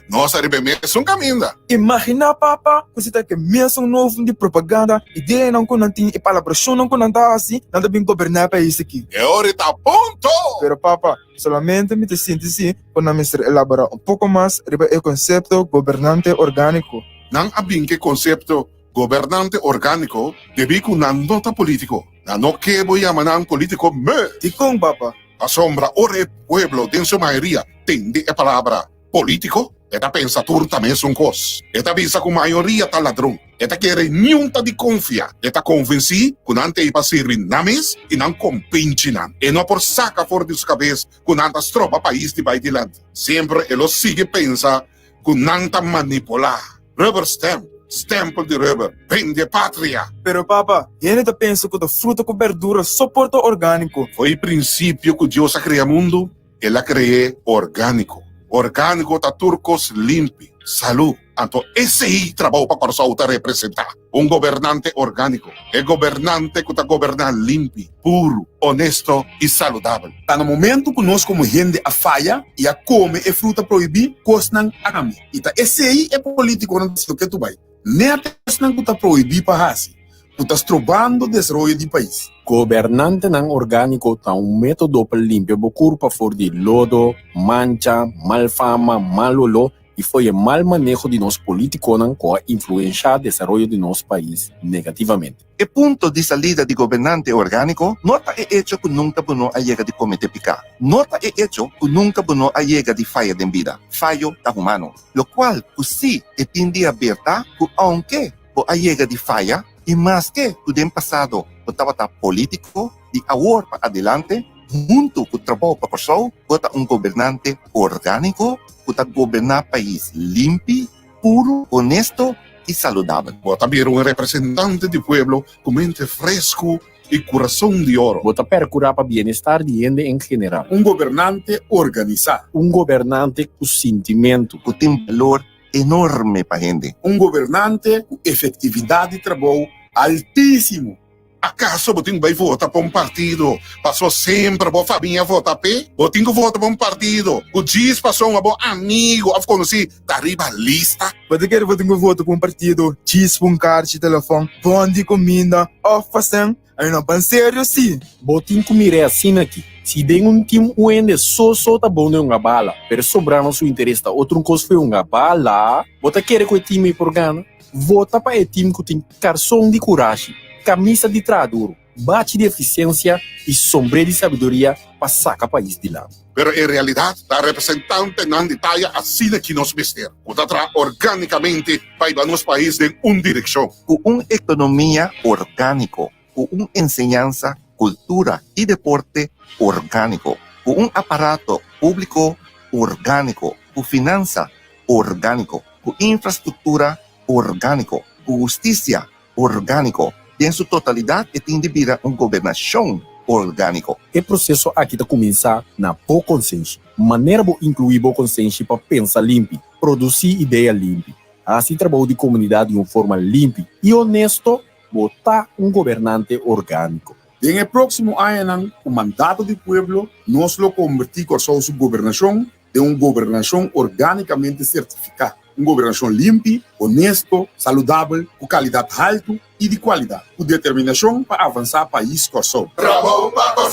nós arribamos um caminho. Imagina, papa, que você tá que mesmo novo de propaganda, ideia não tem e palabração não tá assim, não tá bem governar para isso aqui. É hora tá ponto! Pero, papa, solamente me te sinto assim, quando me elaborar pouco mais sobre o conceito governante orgânico. Não há bem que conceito Governante orgânico deve com uma nota político. Na não que voy a manar político me. Tikong, Papa. A sombra ora pueblo de sua maioria tende a palavra político. Eta pensa também são cos. Eta visa com maioria tá ladrão. Eta quer nenhuma de confia. Eta convenci que não tem para servir names e não compinche não. E não por saca fora de sua cabeça que não tá tropa país de vai de land. Sempre ele sigue pensa que não tá manipular. Rubber stamp. Stempel de rubber. Vende pátria. Pero, Papa, ele tá pensa que a fruta com verdura suporta orgânico. Foi o princípio que Deus criou o mundo. Ele criou orgânico. Orgânico tá turcos limpi. Salud. Então, esse aí trabalho para a representar. Governante orgânico. É governante que está governar limpi, puro, honesto e saudável. Tá no momento que nós como gente a falha e a come e fruta proibir, costam a caminho. E tá esse aí é político não sei o que tu vai. Nem até que tá proibir para raça. Tu tá estrobando o desenvolvimento do país. Governante ng orgânico tá método para limpar o corpo fora de lodo, mancha, malfama, malolo e foi o mau manejo de nós políticos que influencia o desenvolvimento de nosso país negativamente. O ponto de salida de governante orgânico nota é hecho que nunca bueno a llega de cometer pecado. Nota é hecho que nunca bueno a llega de falha de vida, fallo da humano. Lo cual, pues sí, tiende a verdad que aunque a llega de falha, e mais que tudo em passado, o estava político, de agora para adelante, junto com o trabalho para a pessoa, bota governante orgânico, que está governar país limpo, puro, honesto e saudável. Bota vir representante do pueblo com mente fresco e coração de ouro. Bota procurar para bem-estar de gente em geral. Governante organizado. Governante com sentimento. Que tem valor enorme para a gente. Governante com efetividade de trabalho altíssimo. Acaso você vai votar para partido? Passou sempre para a família votar para? Ou tem que votar para partido? O diz passou um bom amigo, a conhecer da rivalista? Você quer votar para partido, diz para caixa de telefone, pão de comida, oferecem, aí não é sério sim. Botin que mire assim aqui. Se tem time uende só tá bom de uma bala, pero sobrando seu interesse da outro coisa foi uma bala, bota querer que o time por gana, vota para o time que tem carção de coragem, camisa de tradutor, bate de eficiência e sombrero de sabedoria para sacar o país de lá. Pero em realidade, a representante não detalha assim que nos vestir. O trata organicamente para nosso país em uma direção. Com uma economia orgânico, com uma enseñanza, cultura e deporte orgânico, com um aparato público orgânico, com finança orgânico, com infraestrutura orgânico, com justiça orgânico, em sua totalidade tem de vir uma governação orgânico. O processo aqui está começar na boa consciência. Maneira de incluir boa consciência para pensar limpo, produzir ideia limpa. Assim trabalho de comunidade de uma forma limpa e honesto, botar governante orgânico. En el próximo año, o mandato do pueblo nos lo convertir con su gobernación de una gobernación orgánicamente certificada. Una gobernación limpia, honesto, saludable, con calidad alta y de calidad, con determinación para avanzar el país con su. Trabalho para